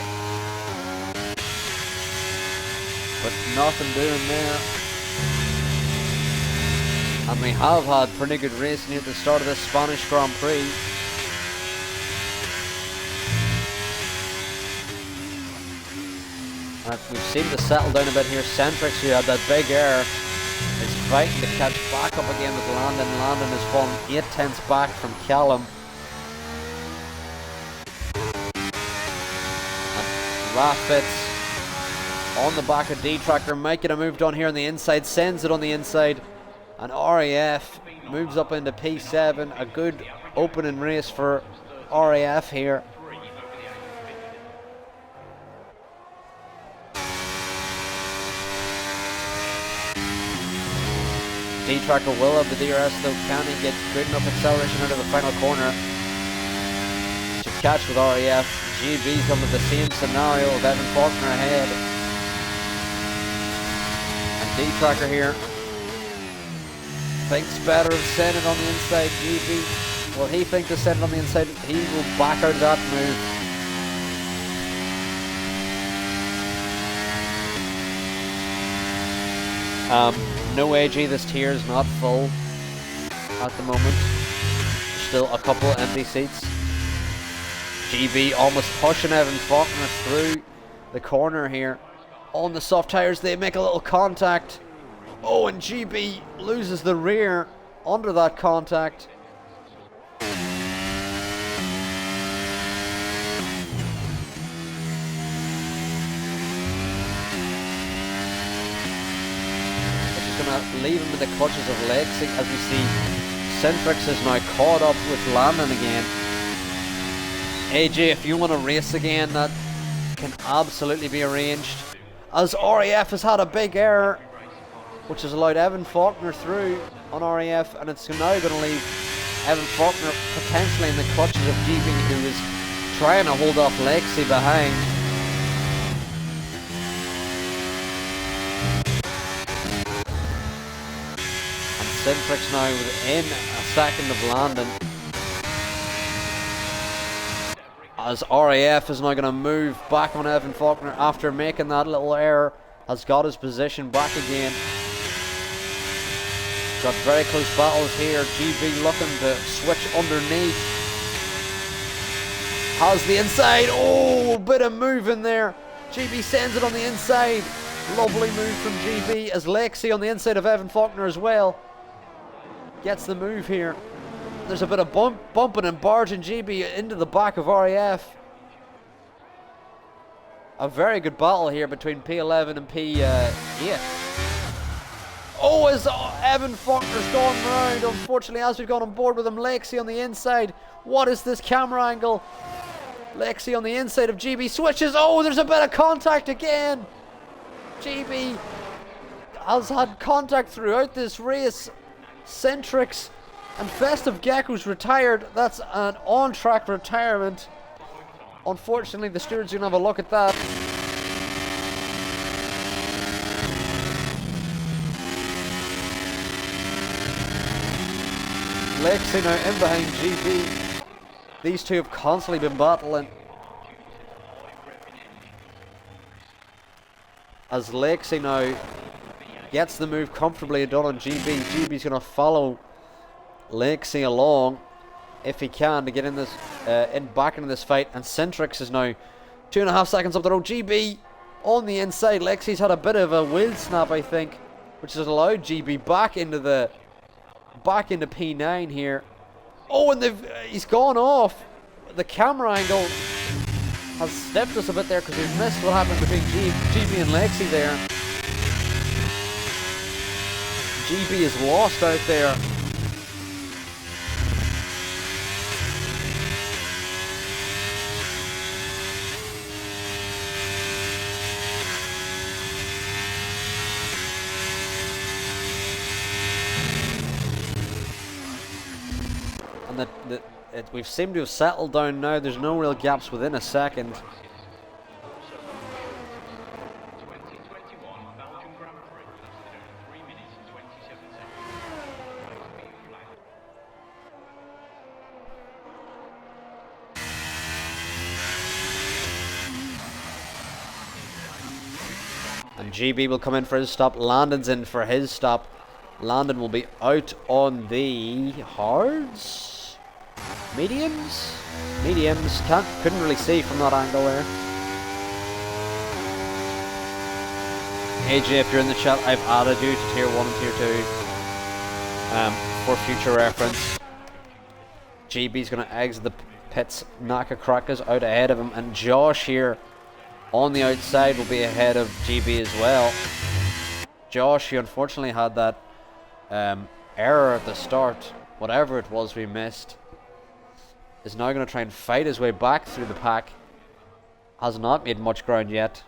but nothing doing there. And we have had pretty good racing here at the start of this Spanish Grand Prix. And we've seemed to settle down a bit here. Centrix, who had that big error, is fighting to catch back up again with Landon. Landon has fallen 8/10 back from Callum. And Raffitz on the back of D-Tracker, might get a move done here on the inside, sends it on the inside, and RAF moves up into P7. A good opening race for RAF here. D-Tracker will have the DRS though. Can he get good enough acceleration out of the final corner to catch with RAF? GB's come with the same scenario of Evan Faulkner ahead. And D-Tracker here thinks better of sending on the inside. GB, well, he thinks to send on the inside. He will back out of that move. No AG, this tier is not full at the moment. Still a couple of empty seats. GB almost pushing Evan Faulkner through the corner here. On the soft tires, they make a little contact. Oh, and GB loses the rear under that contact. Leave him in the clutches of Lexi, as we see Centrix is now caught up with Landon again. AJ, if you want to race again, that can absolutely be arranged, as RAF has had a big error which has allowed Evan Faulkner through on RAF, and it's now going to leave Evan Faulkner potentially in the clutches of GB, who is trying to hold off Lexi behind. Centrix now within a second of Landon. As RAF is now going to move back on Evan Faulkner after making that little error. Has got his position back again. Got very close battles here. GB looking to switch underneath. Has the inside. Oh, bit of move in there. GB sends it on the inside. Lovely move from GB as Lexi on the inside of Evan Faulkner as well. Gets the move here. There's a bit of bumping and barging GB into the back of RAF. A very good battle here between P11 and P8. Oh, as Evan Faulkner's gone round. Unfortunately, as we've gone on board with him, Lexi on the inside. What is this camera angle? Lexi on the inside of GB switches. Oh, there's a bit of contact again. GB has had contact throughout this race. Centrix and Festive Gecko's retired. That's an on-track retirement. Unfortunately, the stewards are going to have a look at that. Lexi now in behind GB. These two have constantly been battling. As Lexi now gets the move comfortably done on GB. GB's going to follow Lexi along if he can to get in this back into this fight, and Centrix is now 2.5 seconds up the road. GB on the inside. Lexi's had a bit of a wheel snap, I think, which has allowed GB back into P9 here. Oh, and he's gone off. The camera angle has stepped us a bit there because we've missed what happened between GB and Lexi there. GB is lost out there. And we've seemed to have settled down now. There's no real gaps within a second. 2021 Belgian Grand Prix lasted over 3 minutes and 27 seconds. And GB will come in for his stop. Landon's in for his stop. Landon will be out on the hards? Mediums? Mediums. Couldn't really see from that angle there. AJ, if you're in the chat, I've added you to tier 1 and tier 2 for future reference. GB's going to exit the pits. Naka Kraka's out ahead of him, and Josh here on the outside will be ahead of GB as well. Josh, who unfortunately had that error at the start, whatever it was we missed, is now going to try and fight his way back through the pack. Has not made much ground yet.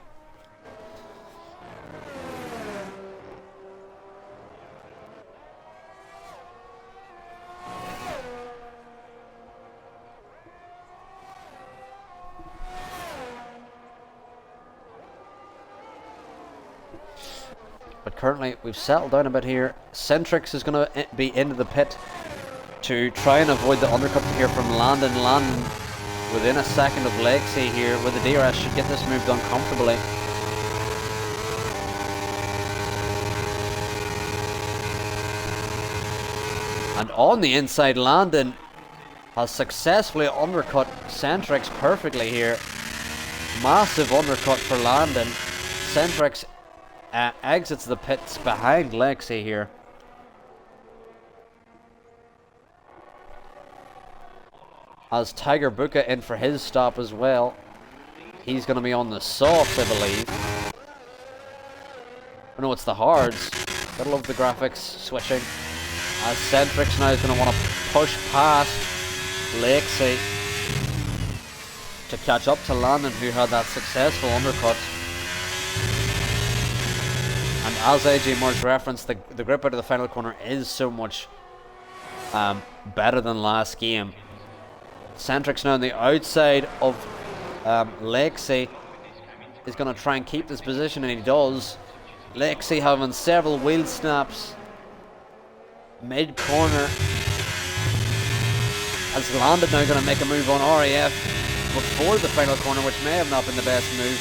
But currently we've settled down a bit here. Centrix is going to be into the pit to try and avoid the undercut here from Landon. Landon within a second of Lexi here with the DRS should get this move done comfortably. And on the inside, Landon has successfully undercut Centrix perfectly here. Massive undercut for Landon. Centrix exits the pits behind Lexi here. As Tiger Buka in for his stop as well. He's going to be on the softs, I believe. Oh no, it's the hards. Gotta love the graphics switching. As Centrix now is going to want to push past Lexi to catch up to Landon, who had that successful undercut. And as AJ Murch referenced, the grip out of the final corner is so much better than last game. Centrix now on the outside of Lexi is going to try and keep this position, and he does. Lexi having several wheel snaps. Mid-corner. Has Landon now going to make a move on RAF before the final corner, which may have not been the best move,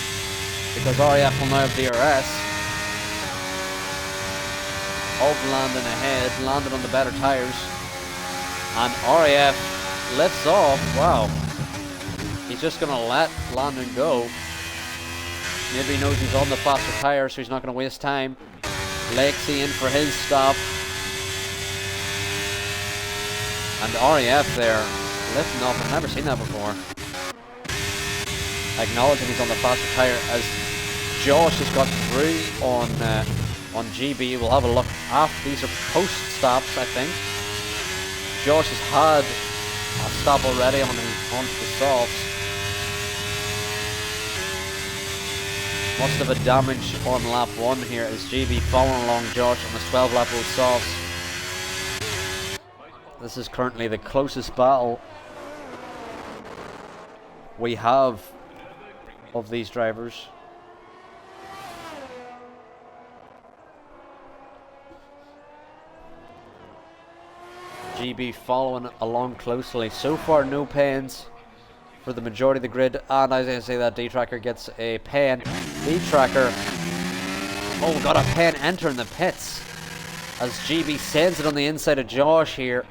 because RAF will now have DRS. Of Landon ahead, Landon on the better tyres. And RAF lifts off. Wow. He's just going to let Landon go. Maybe he knows he's on the faster tyre, so he's not going to waste time. Lexi in for his stop. And RAF there, lifting off. I've never seen that before. Acknowledging he's on the faster tyre as Josh has got through on GB. We'll have a look after. These are post stops, I think. Josh has had a stop already on the softs. Must have a damage on lap 1 here as GB following along Josh on the 12 lap old softs. This is currently the closest battle we have of these drivers. GB following along closely. So far no pains for the majority of the grid, and as I say that D-Tracker gets a pen. D-Tracker, oh, got a pen entering the pits as GB sends it on the inside of Josh here.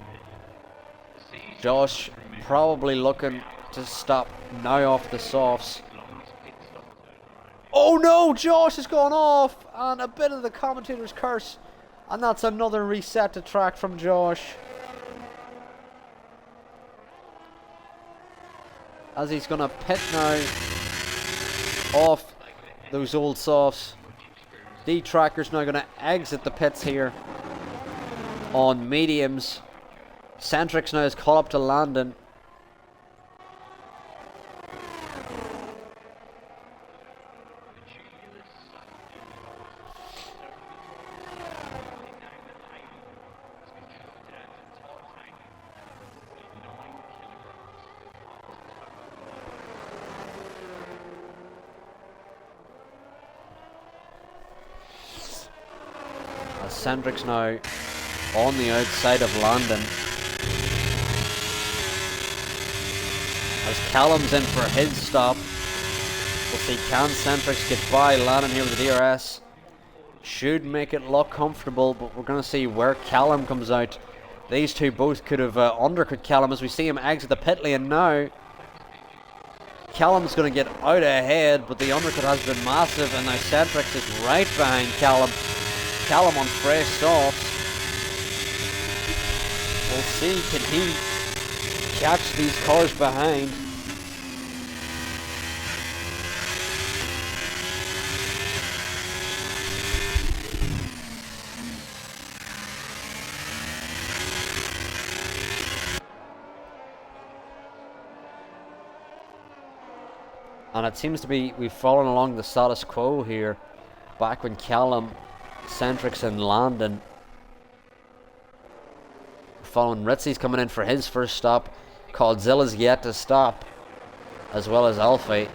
Josh probably looking to stop now off the softs. Oh no, Josh has gone off, and a bit of the commentator's curse, and that's another reset to track from Josh. As he's going to pit now off those old softs. D-Tracker's now going to exit the pits here on mediums. Centrix now has caught up to Landon. Centrix now on the outside of Landon. As Callum's in for his stop. We'll see, can Centrix get by Landon here with the DRS? Should make it look comfortable, but we're going to see where Callum comes out. These two both could have undercut Callum as we see him exit the pit lane now. Callum's going to get out ahead, but the undercut has been massive, and now Centrix is right behind Callum. Callum on fresh softs. We'll see, can he catch these cars behind? And it seems to be, we've fallen along the status quo here. Back when Callum, Centrix and Landon. Following Ritzy's coming in for his first stop. Coldzilla's yet to stop, as well as Alfie,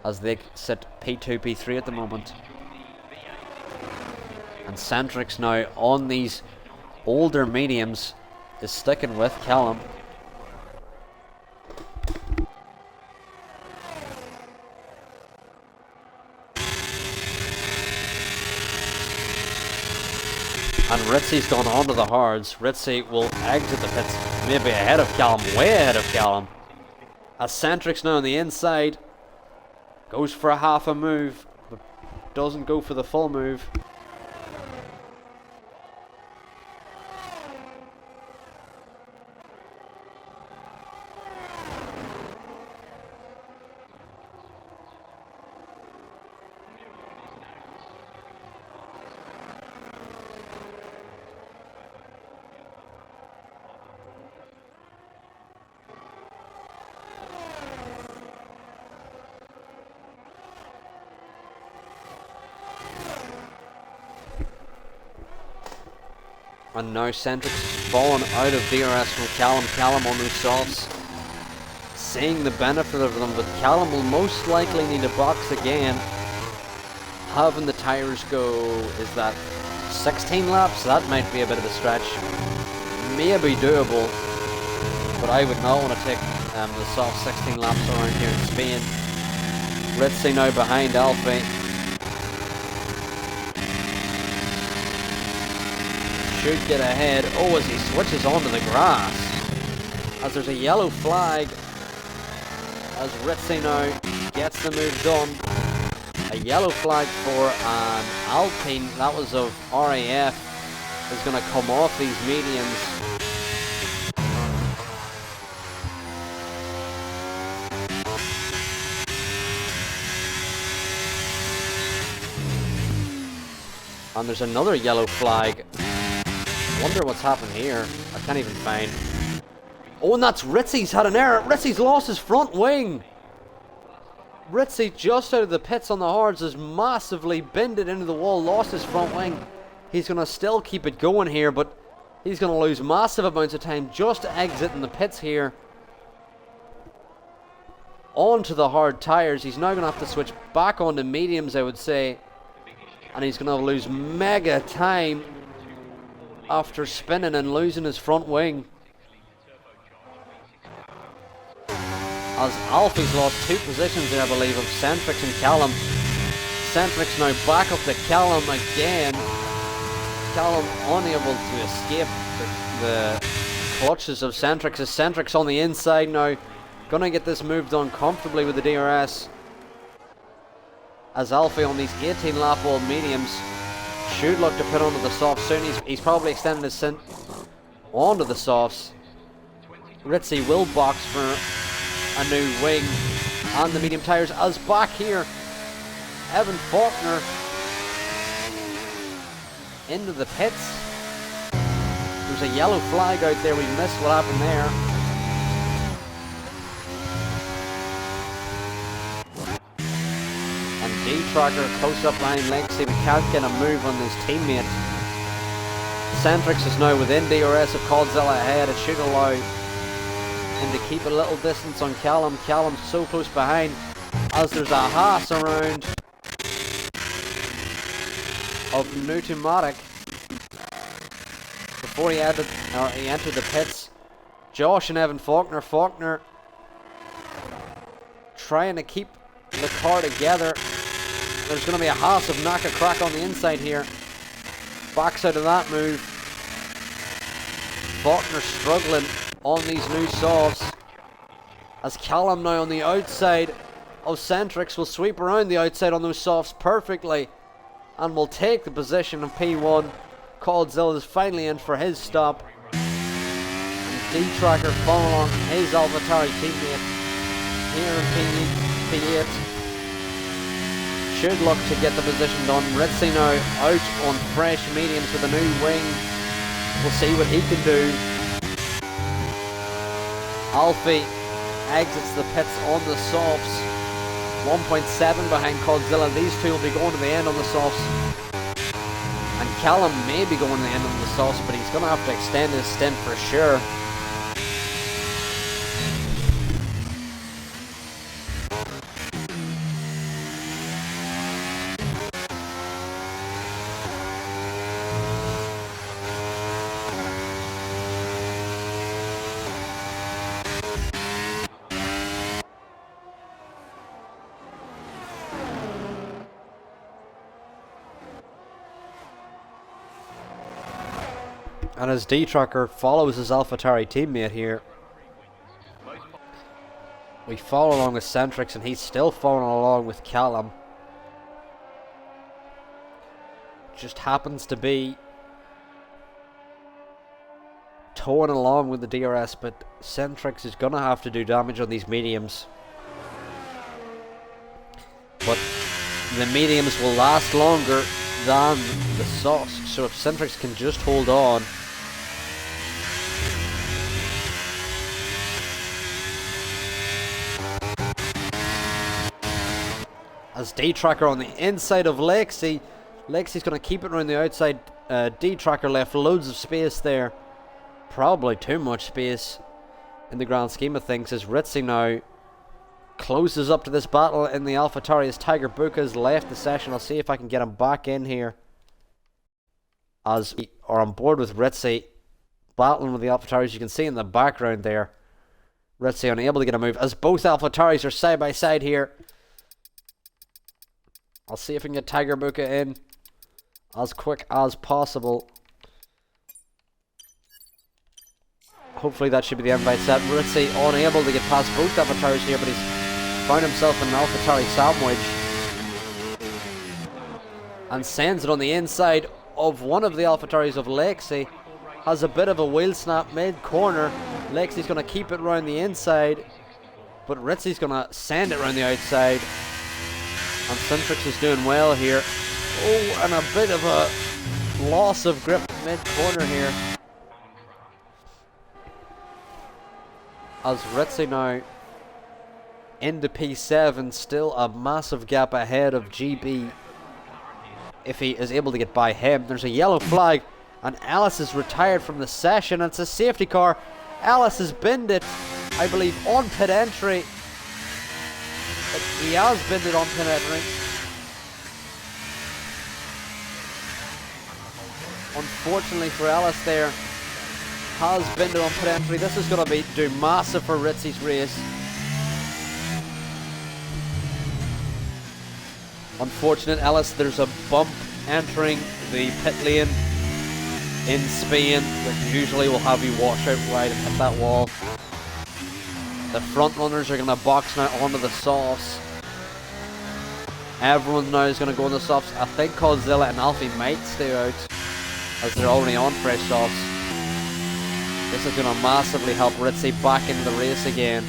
as they sit P2, P3 at the moment. And Centrix now on these older mediums is sticking with Callum. And Ritzy's gone on to the hards. Ritzy will exit the pits, maybe ahead of Callum, way ahead of Callum. As Centrix now on the inside, goes for a half a move, but doesn't go for the full move. And now Centrix has fallen out of DRS from Callum. Callum on those softs, seeing the benefit of them, but Callum will most likely need a box again. Having the tyres go is that 16 laps, that might be a bit of a stretch. Maybe doable, but I would not want to take the soft 16 laps around here in Spain. Rizzi now behind Alfie. Should get ahead. Oh, as he switches onto the grass. As there's a yellow flag. As Rizzi now gets the move done. A yellow flag for an Alpine, that was of RAF, is going to come off these mediums. And there's another yellow flag. Wonder what's happened here. I can't even find. Oh, and that's Rizzi's had an error. Rizzi's lost his front wing. Rizzi just out of the pits on the hards has massively bended into the wall, lost his front wing. He's going to still keep it going here, but he's going to lose massive amounts of time just exiting the pits here. Onto the hard tyres. He's now going to have to switch back onto mediums, I would say. And he's going to lose mega time after spinning and losing his front wing. As Alfie's lost 2 positions there, I believe, of Centrix and Callum. Centrix now back up to Callum again. Callum unable to escape the clutches of Centrix. As Centrix on the inside now, gonna get this move done comfortably with the DRS. As Alfie on these 18 lap old mediums should look to put onto the softs soon. He's probably extended his stint onto the softs. Rizzi will box for a new wing on the medium tyres. As back here, Evan Faulkner into the pits. There's a yellow flag out there. We missed what happened there. And D-Tracker close up behind Lexi, but can't get a move on his teammate. Centrix is now within DRS of Coldzilla ahead. It should allow him to keep a little distance on Callum. Callum's so close behind as there's a Haas around of Nutumatic before he entered the pits. Josh and Evan Faulkner. Faulkner trying to keep the car together. There's going to be a Haas of Naka Crack on the inside here. Backs out of that move. Faulkner struggling on these new softs. As Callum now on the outside of Centrix will sweep around the outside on those softs perfectly and will take the position of P1. Coldzilla is finally in for his stop. And D-Tracker following along his AlphaTauri teammate here in P8. Should look to get the position done. Rizzi now out on fresh mediums with a new wing. We'll see what he can do. Alfie exits the pits on the softs. 1.7 behind Coldzilla. These two will be going to the end on the softs. And Callum may be going to the end on the softs, but he's going to have to extend his stint for sure. And as D-Tracker follows his AlphaTauri teammate here, we follow along with Centrix and he's still following along with Callum. Just happens to be towing along with the DRS, but Centrix is going to have to do damage on these mediums. But the mediums will last longer than the softs, so if Centrix can just hold on. As D-Tracker on the inside of Lexi. Lexi's going to keep it around the outside. D-Tracker left loads of space there. Probably too much space in the grand scheme of things, as Rizzi now closes up to this battle in the AlphaTauri as Tiger Buka has left the session. I'll see if I can get him back in here. as we are on board with Ritzy battling with the AlphaTauris. You can see in the background there, Ritzy unable to get a move as both AlphaTauris are side by side here. I'll see if we can get Tiger Buka in as quick as possible. Hopefully that should be the invite set. Ritzy unable to get past both AlphaTauris here, but he's found himself in an AlphaTauri sandwich and sends it on the inside of one of the AlphaTauris of Lexi. Has a bit of a wheel snap mid-corner. Lexi's going to keep it around the inside, but Ritzy's going to send it around the outside. And Centrix is doing well here. Oh, and a bit of a loss of grip mid-corner here. As Ritzy now into P7, still a massive gap ahead of GB. If he is able to get by him, there's a yellow flag, and Ellis is retired from the session. It's a safety car. Ellis has binned it, I believe, on pit entry. But he has binned it on pit entry. Unfortunately for Ellis there, has binned it on pit entry. This is going to do massive for Ritzy's race. Unfortunate Ellis, there's a bump entering the pit lane in Spain that usually will have you wash out wide and hit that wall. The front runners are going to box now onto the softs. Everyone now is going to go on the softs. I think Godzilla and Alfie might stay out as they're already on fresh softs. This is going to massively help Ritzy back into the race again,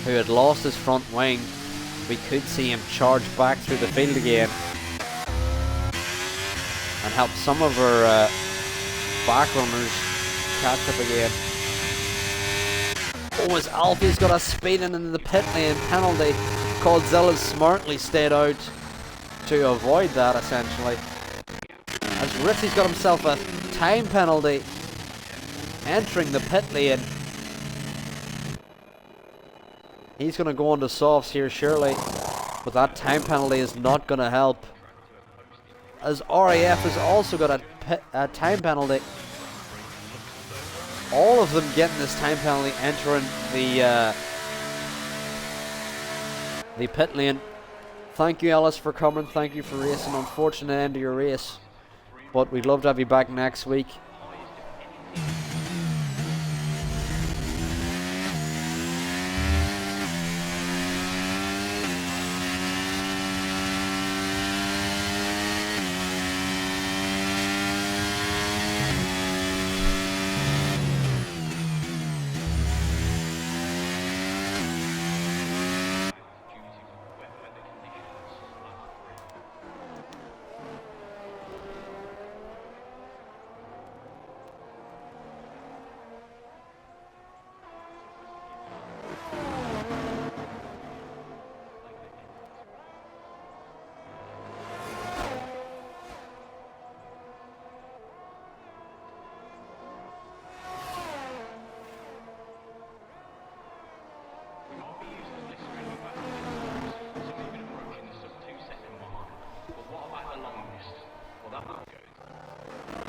who had lost his front wing. We could see him charge back through the field again and help some of our back runners catch up again. Oh, as Alfie's got a speed into the pit lane penalty. Godzilla smartly stayed out to avoid that, essentially. As Ritzy's got himself a time penalty entering the pit lane. He's going to go on to softs here, surely. But that time penalty is not going to help, as RAF has also got a time penalty. All of them getting this time penalty entering the pit lane. Thank you, Ellis, for coming. Thank you for racing. Unfortunate end of your race, but we'd love to have you back next week.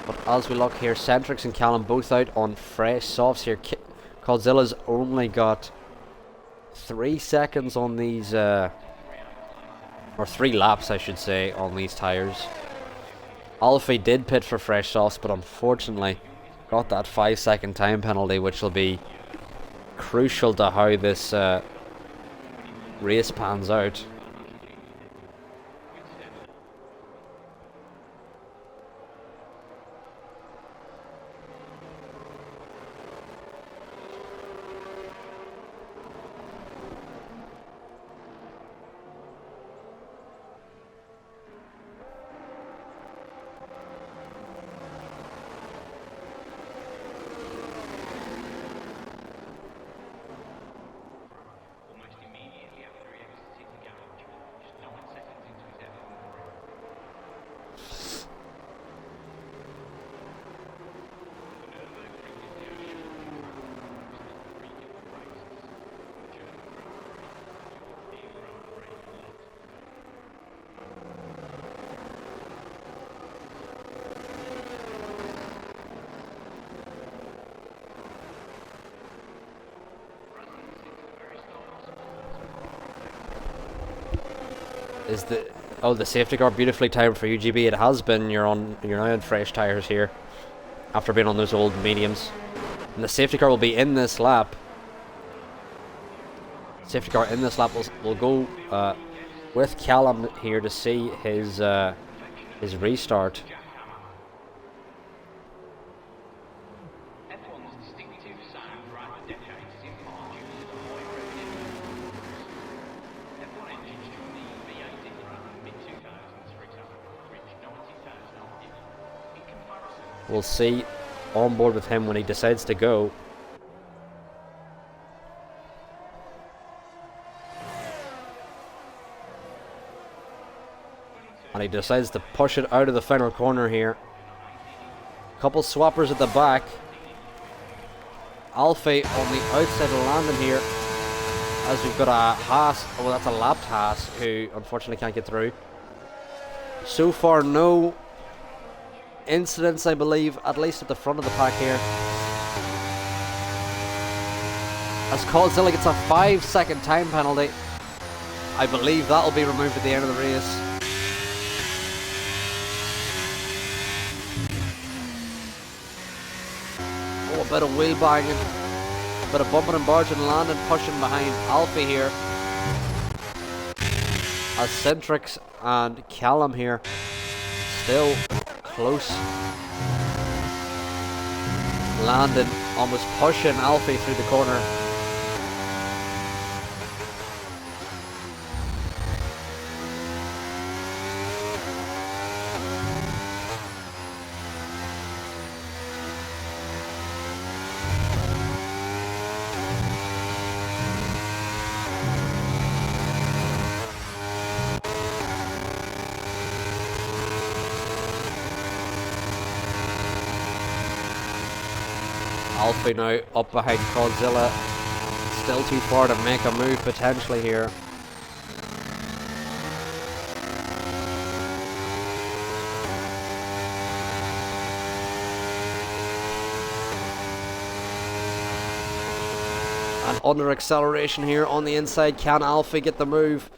But as we look here, Centrix and Callum both out on fresh softs here. Godzilla's only got 3 seconds on these, or 3 laps I should say, on these tyres. Alfie did pit for fresh softs, but unfortunately got that 5-second time penalty, which will be crucial to how this race pans out. Almost immediately after he exited the gap, is the... Oh, the safety car beautifully timed for UGB. It has been. You're now on fresh tyres here after being on those old mediums. And the safety car will be in this lap. Safety car in this lap will go with Callum here to see his restart. F1's distinctive sound throughout the decades is in part due to the high revenue. F1 engines during the V8 era and mid-2000s, for example, reached 90,000 RPM. In comparison, We'll see on board with him when he decides to go. And he decides to push it out of the final corner here. Couple swappers at the back. Alfie on the outside of Landon here. As we've got a Haas, well that's a lapped Haas, who unfortunately can't get through. So far no incidents, I believe, at least at the front of the pack here. As Coldzilla gets a 5-second time penalty. I believe that'll be removed at the end of the race. Oh, a bit of wheel banging, a bit of bumping and barging, Landon pushing behind Alfie here. As Centrix and Callum here still close. Landon almost pushing Alfie through the corner. Alfie now up behind Coldzilla. Still too far to make a move potentially here. And under acceleration here on the inside. Can Alfie get the move?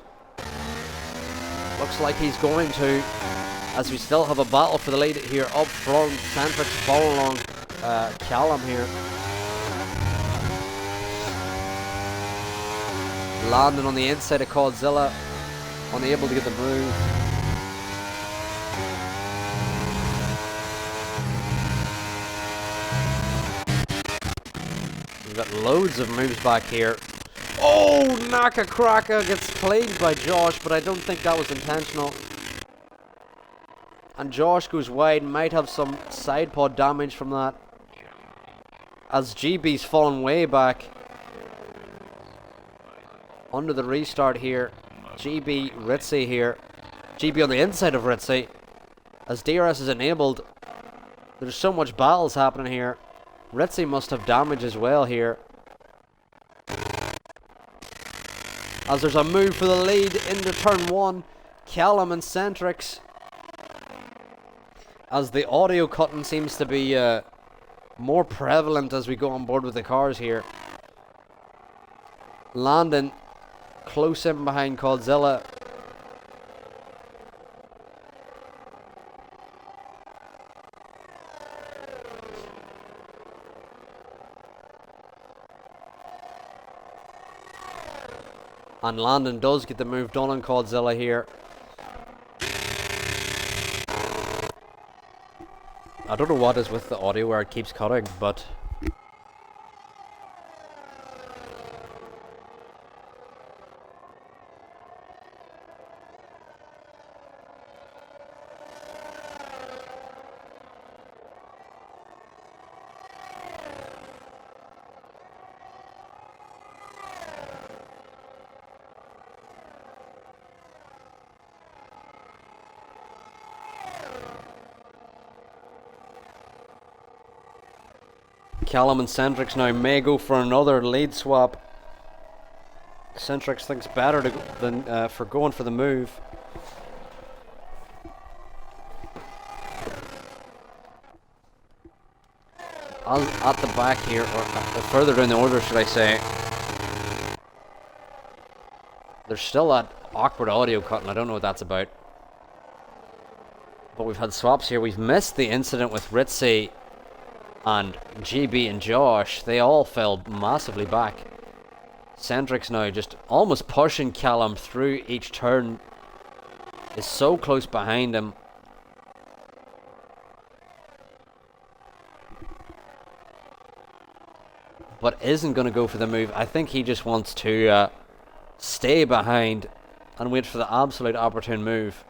Looks like he's going to, as we still have a battle for the lead here up front. Centrix following along Callum here. Landon on the inside of Coldzilla, unable to get the move. We've got loads of moves back here. Oh, Naka Kraka gets played by Josh, but I don't think that was intentional. And Josh goes wide, might have some side pod damage from that. As GB's fallen way back. Under the restart here. GB Ritzy here. GB on the inside of Ritzy. As DRS is enabled. There's so much battles happening here. Ritzy must have damage as well here. As there's a move for the lead into turn 1. Callum and Centrix. As the audio cutting seems to be more prevalent as we go on board with the cars here. Landon close in behind Coldzilla. And Landon does get the move done on Coldzilla here. I don't know what is with the audio where it keeps cutting, but Callum and Centrix now may go for another lead swap. Centrix thinks better than for going for the move. At the back here, or further down the order should I say, there's still that awkward audio cut, and I don't know what that's about. But we've had swaps here. We've missed the incident with Ritzy and GB and Josh. They all fell massively back. Centrix now just almost pushing Callum through each turn. Is so close behind him. But isn't going to go for the move. I think he just wants to stay behind and wait for the absolute opportune move.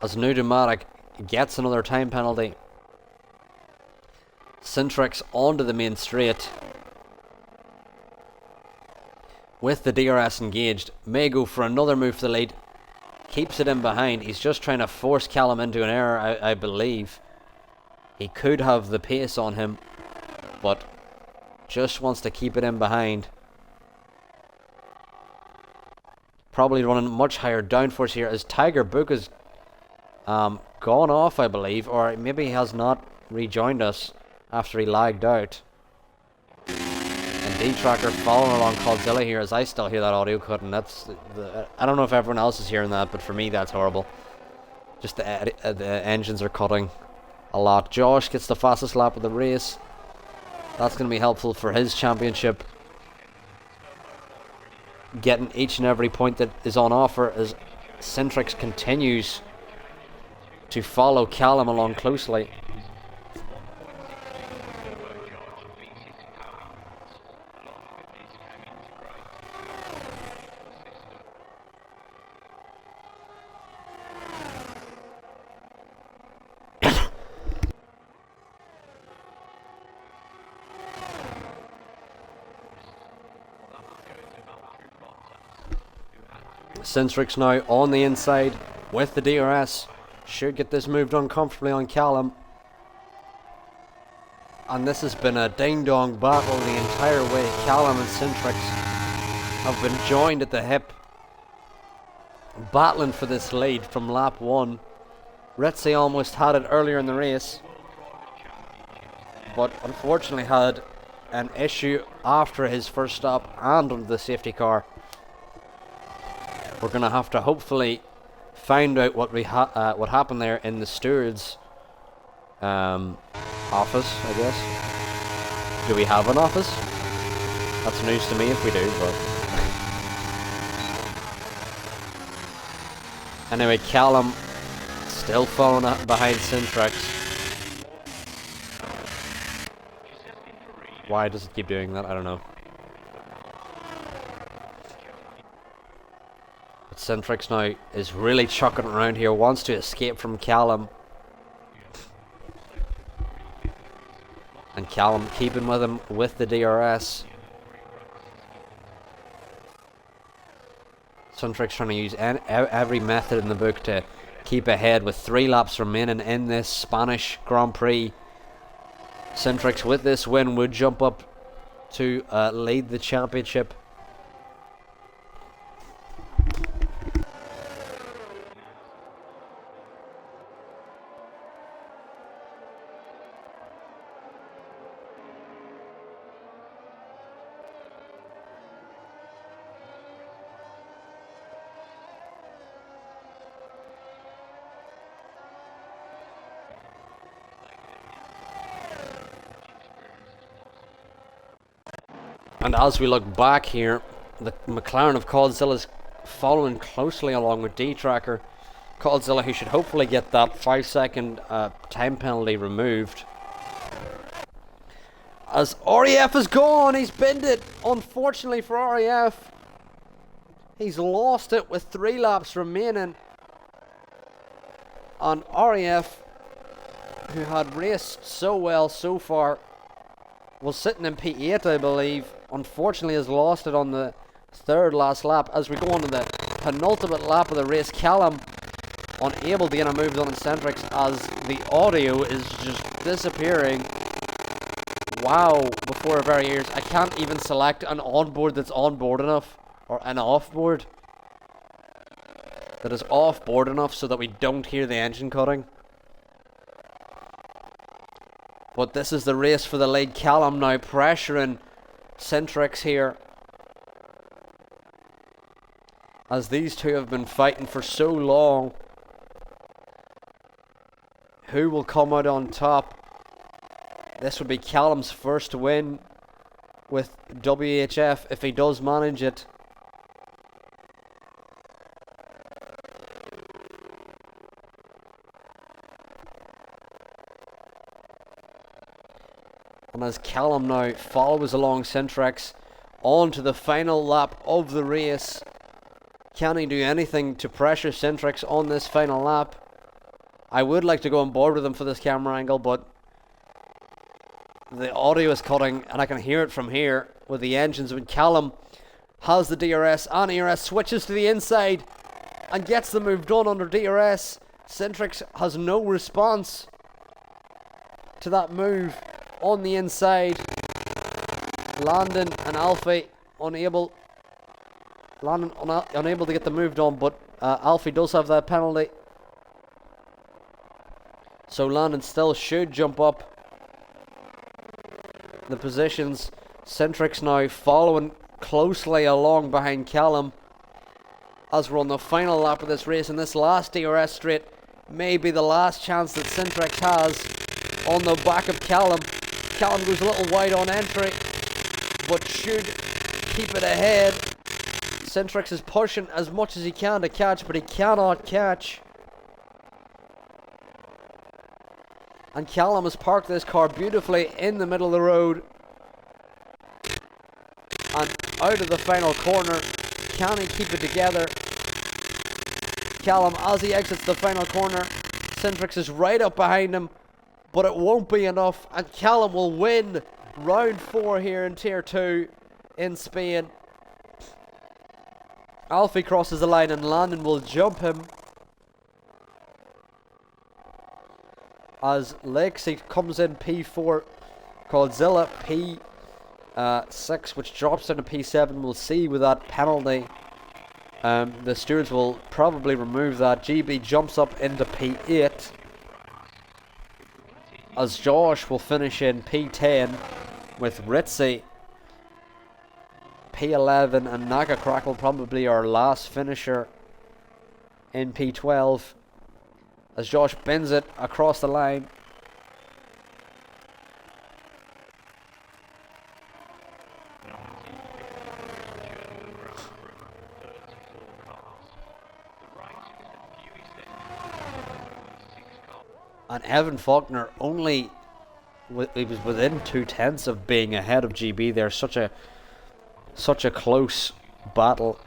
As Nudomatic gets another time penalty. Centrix onto the main straight. With the DRS engaged. May go for another move for the lead. Keeps it in behind. He's just trying to force Callum into an error, I believe. He could have the pace on him, but just wants to keep it in behind. Probably running much higher downforce here as Tiger Book has gone off, I believe, or maybe he has not rejoined us after he lagged out. And D-Tracker following along Coldzilla here, as I still hear that audio cut, and that's I don't know if everyone else is hearing that, but for me that's horrible. Just the engines are cutting a lot. Josh gets the fastest lap of the race. That's going to be helpful for his championship. Getting each and every point that is on offer as Centrix continues to follow Callum along closely. Centrix now on the inside with the DRS. Should get this move done comfortably on Callum. And this has been a ding-dong battle the entire way. Callum and Centrix have been joined at the hip, battling for this lead from lap 1. Ritzy almost had it earlier in the race, but unfortunately had an issue after his first stop and under the safety car. We're going to have to hopefully find out what happened there in the steward's office, I guess. Do we have an office? That's news to me if we do, but... Anyway, Callum still following behind Centrix. Why does it keep doing that? I don't know. Centrix now is really chucking around here, wants to escape from Callum. And Callum keeping with him with the DRS. Centrix trying to use every method in the book to keep ahead with 3 laps remaining in this Spanish Grand Prix. Centrix with this win would jump up to lead the championship. And as we look back here, the McLaren of Coldzilla is following closely along with D-Tracker. Coldzilla, who should hopefully get that 5-second time penalty removed. As REF is gone, he's binned it. Unfortunately for REF, he's lost it with 3 laps remaining. And REF, who had raced so well so far, was sitting in P8, I believe. Unfortunately has lost it on the 3rd last lap. As we go on to the penultimate lap of the race, Callum unable to get a move done in Centrix as the audio is just disappearing. Wow, before our very ears. I can't even select an onboard that's onboard enough, or an offboard that is offboard enough so that we don't hear the engine cutting. But this is the race for the lead. Callum now pressuring Centrix here, as these two have been fighting for so long. Who will come out on top? This would be Callum's first win with WHF if he does manage it. And as Callum now follows along Centrex on to the final lap of the race, can he do anything to pressure Centrex on this final lap? I would like to go on board with him for this camera angle, but the audio is cutting and I can hear it from here with the engines. When Callum has the DRS and ERS, switches to the inside and gets the move done under DRS. Centrex has no response to that move on the inside. Landon and Alfie unable to get the move done, but Alfie does have that penalty, so Landon still should jump up the positions. Centrix now following closely along behind Callum as we're on the final lap of this race, and this last DRS straight may be the last chance that Centrix has on the back of Callum. Callum goes a little wide on entry, but should keep it ahead. Centrix is pushing as much as he can to catch, but he cannot catch. And Callum has parked this car beautifully in the middle of the road. And out of the final corner, can he keep it together? Callum, as he exits the final corner, Centrix is right up behind him, but it won't be enough, and Callum will win round 4 here in Tier 2 in Spain. Alfie crosses the line and Landon will jump him as Lexi comes in P4, Coldzilla P6, which drops down to P7. We'll see with that penalty. The stewards will probably remove that. GB jumps up into P8 as Josh will finish in P10 with Ritzy P11, and Naga Crackle probably our last finisher in P12 as Josh bends it across the line. And Evan Faulkner only, he was within 2/10 of being ahead of GB there. Such a close battle.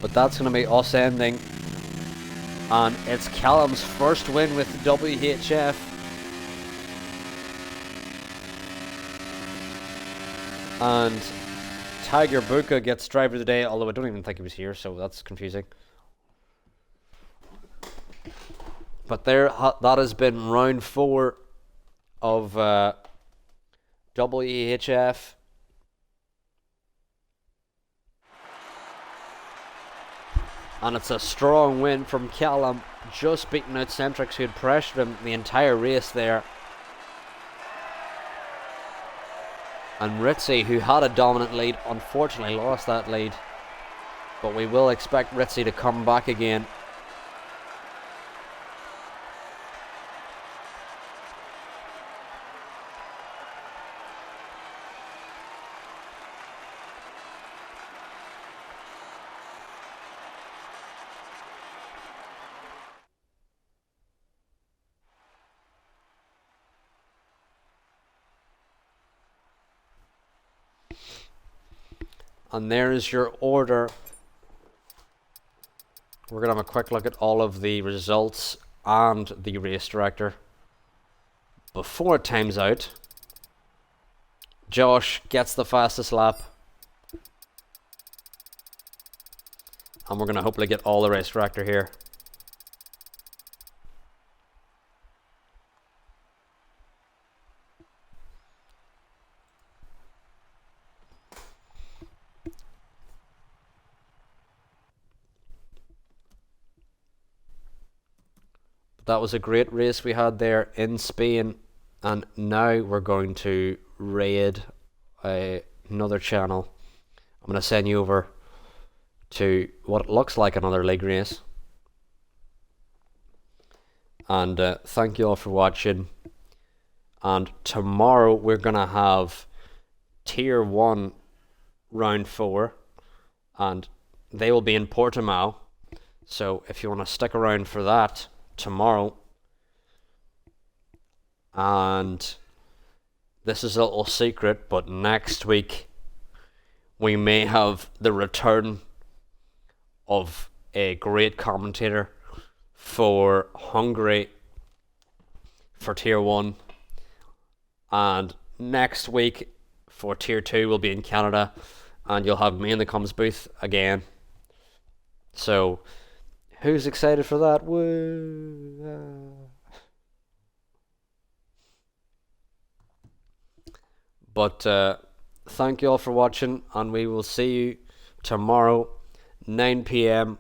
But that's going to be us ending. And it's Callum's first win with WHF. And Tiger Buka gets driver of the day, although I don't even think he was here, so that's confusing. But there, that has been round 4 of WHF. And it's a strong win from Callum, just beating out Centrix, who had pressured him the entire race there. And Ritzy, who had a dominant lead, unfortunately lost that lead. But we will expect Ritzy to come back again. And there is your order. We're going to have a quick look at all of the results and the race director before it times out. Josh gets the fastest lap. And we're going to hopefully get all the race director here. that was a great race we had there in Spain, and now we're going to raid another channel. I'm going to send you over to what looks like another league race. And thank you all for watching. And tomorrow we're going to have Tier 1 Round 4. And they will be in Portimao. So if you want to stick around for that tomorrow. And this is a little secret, but next week we may have the return of a great commentator for Hungary for Tier 1, and next week for Tier 2 will be in Canada, and you'll have me in the comms booth again. So who's excited for that? Woo! But thank you all for watching, and we will see you tomorrow 9 p.m.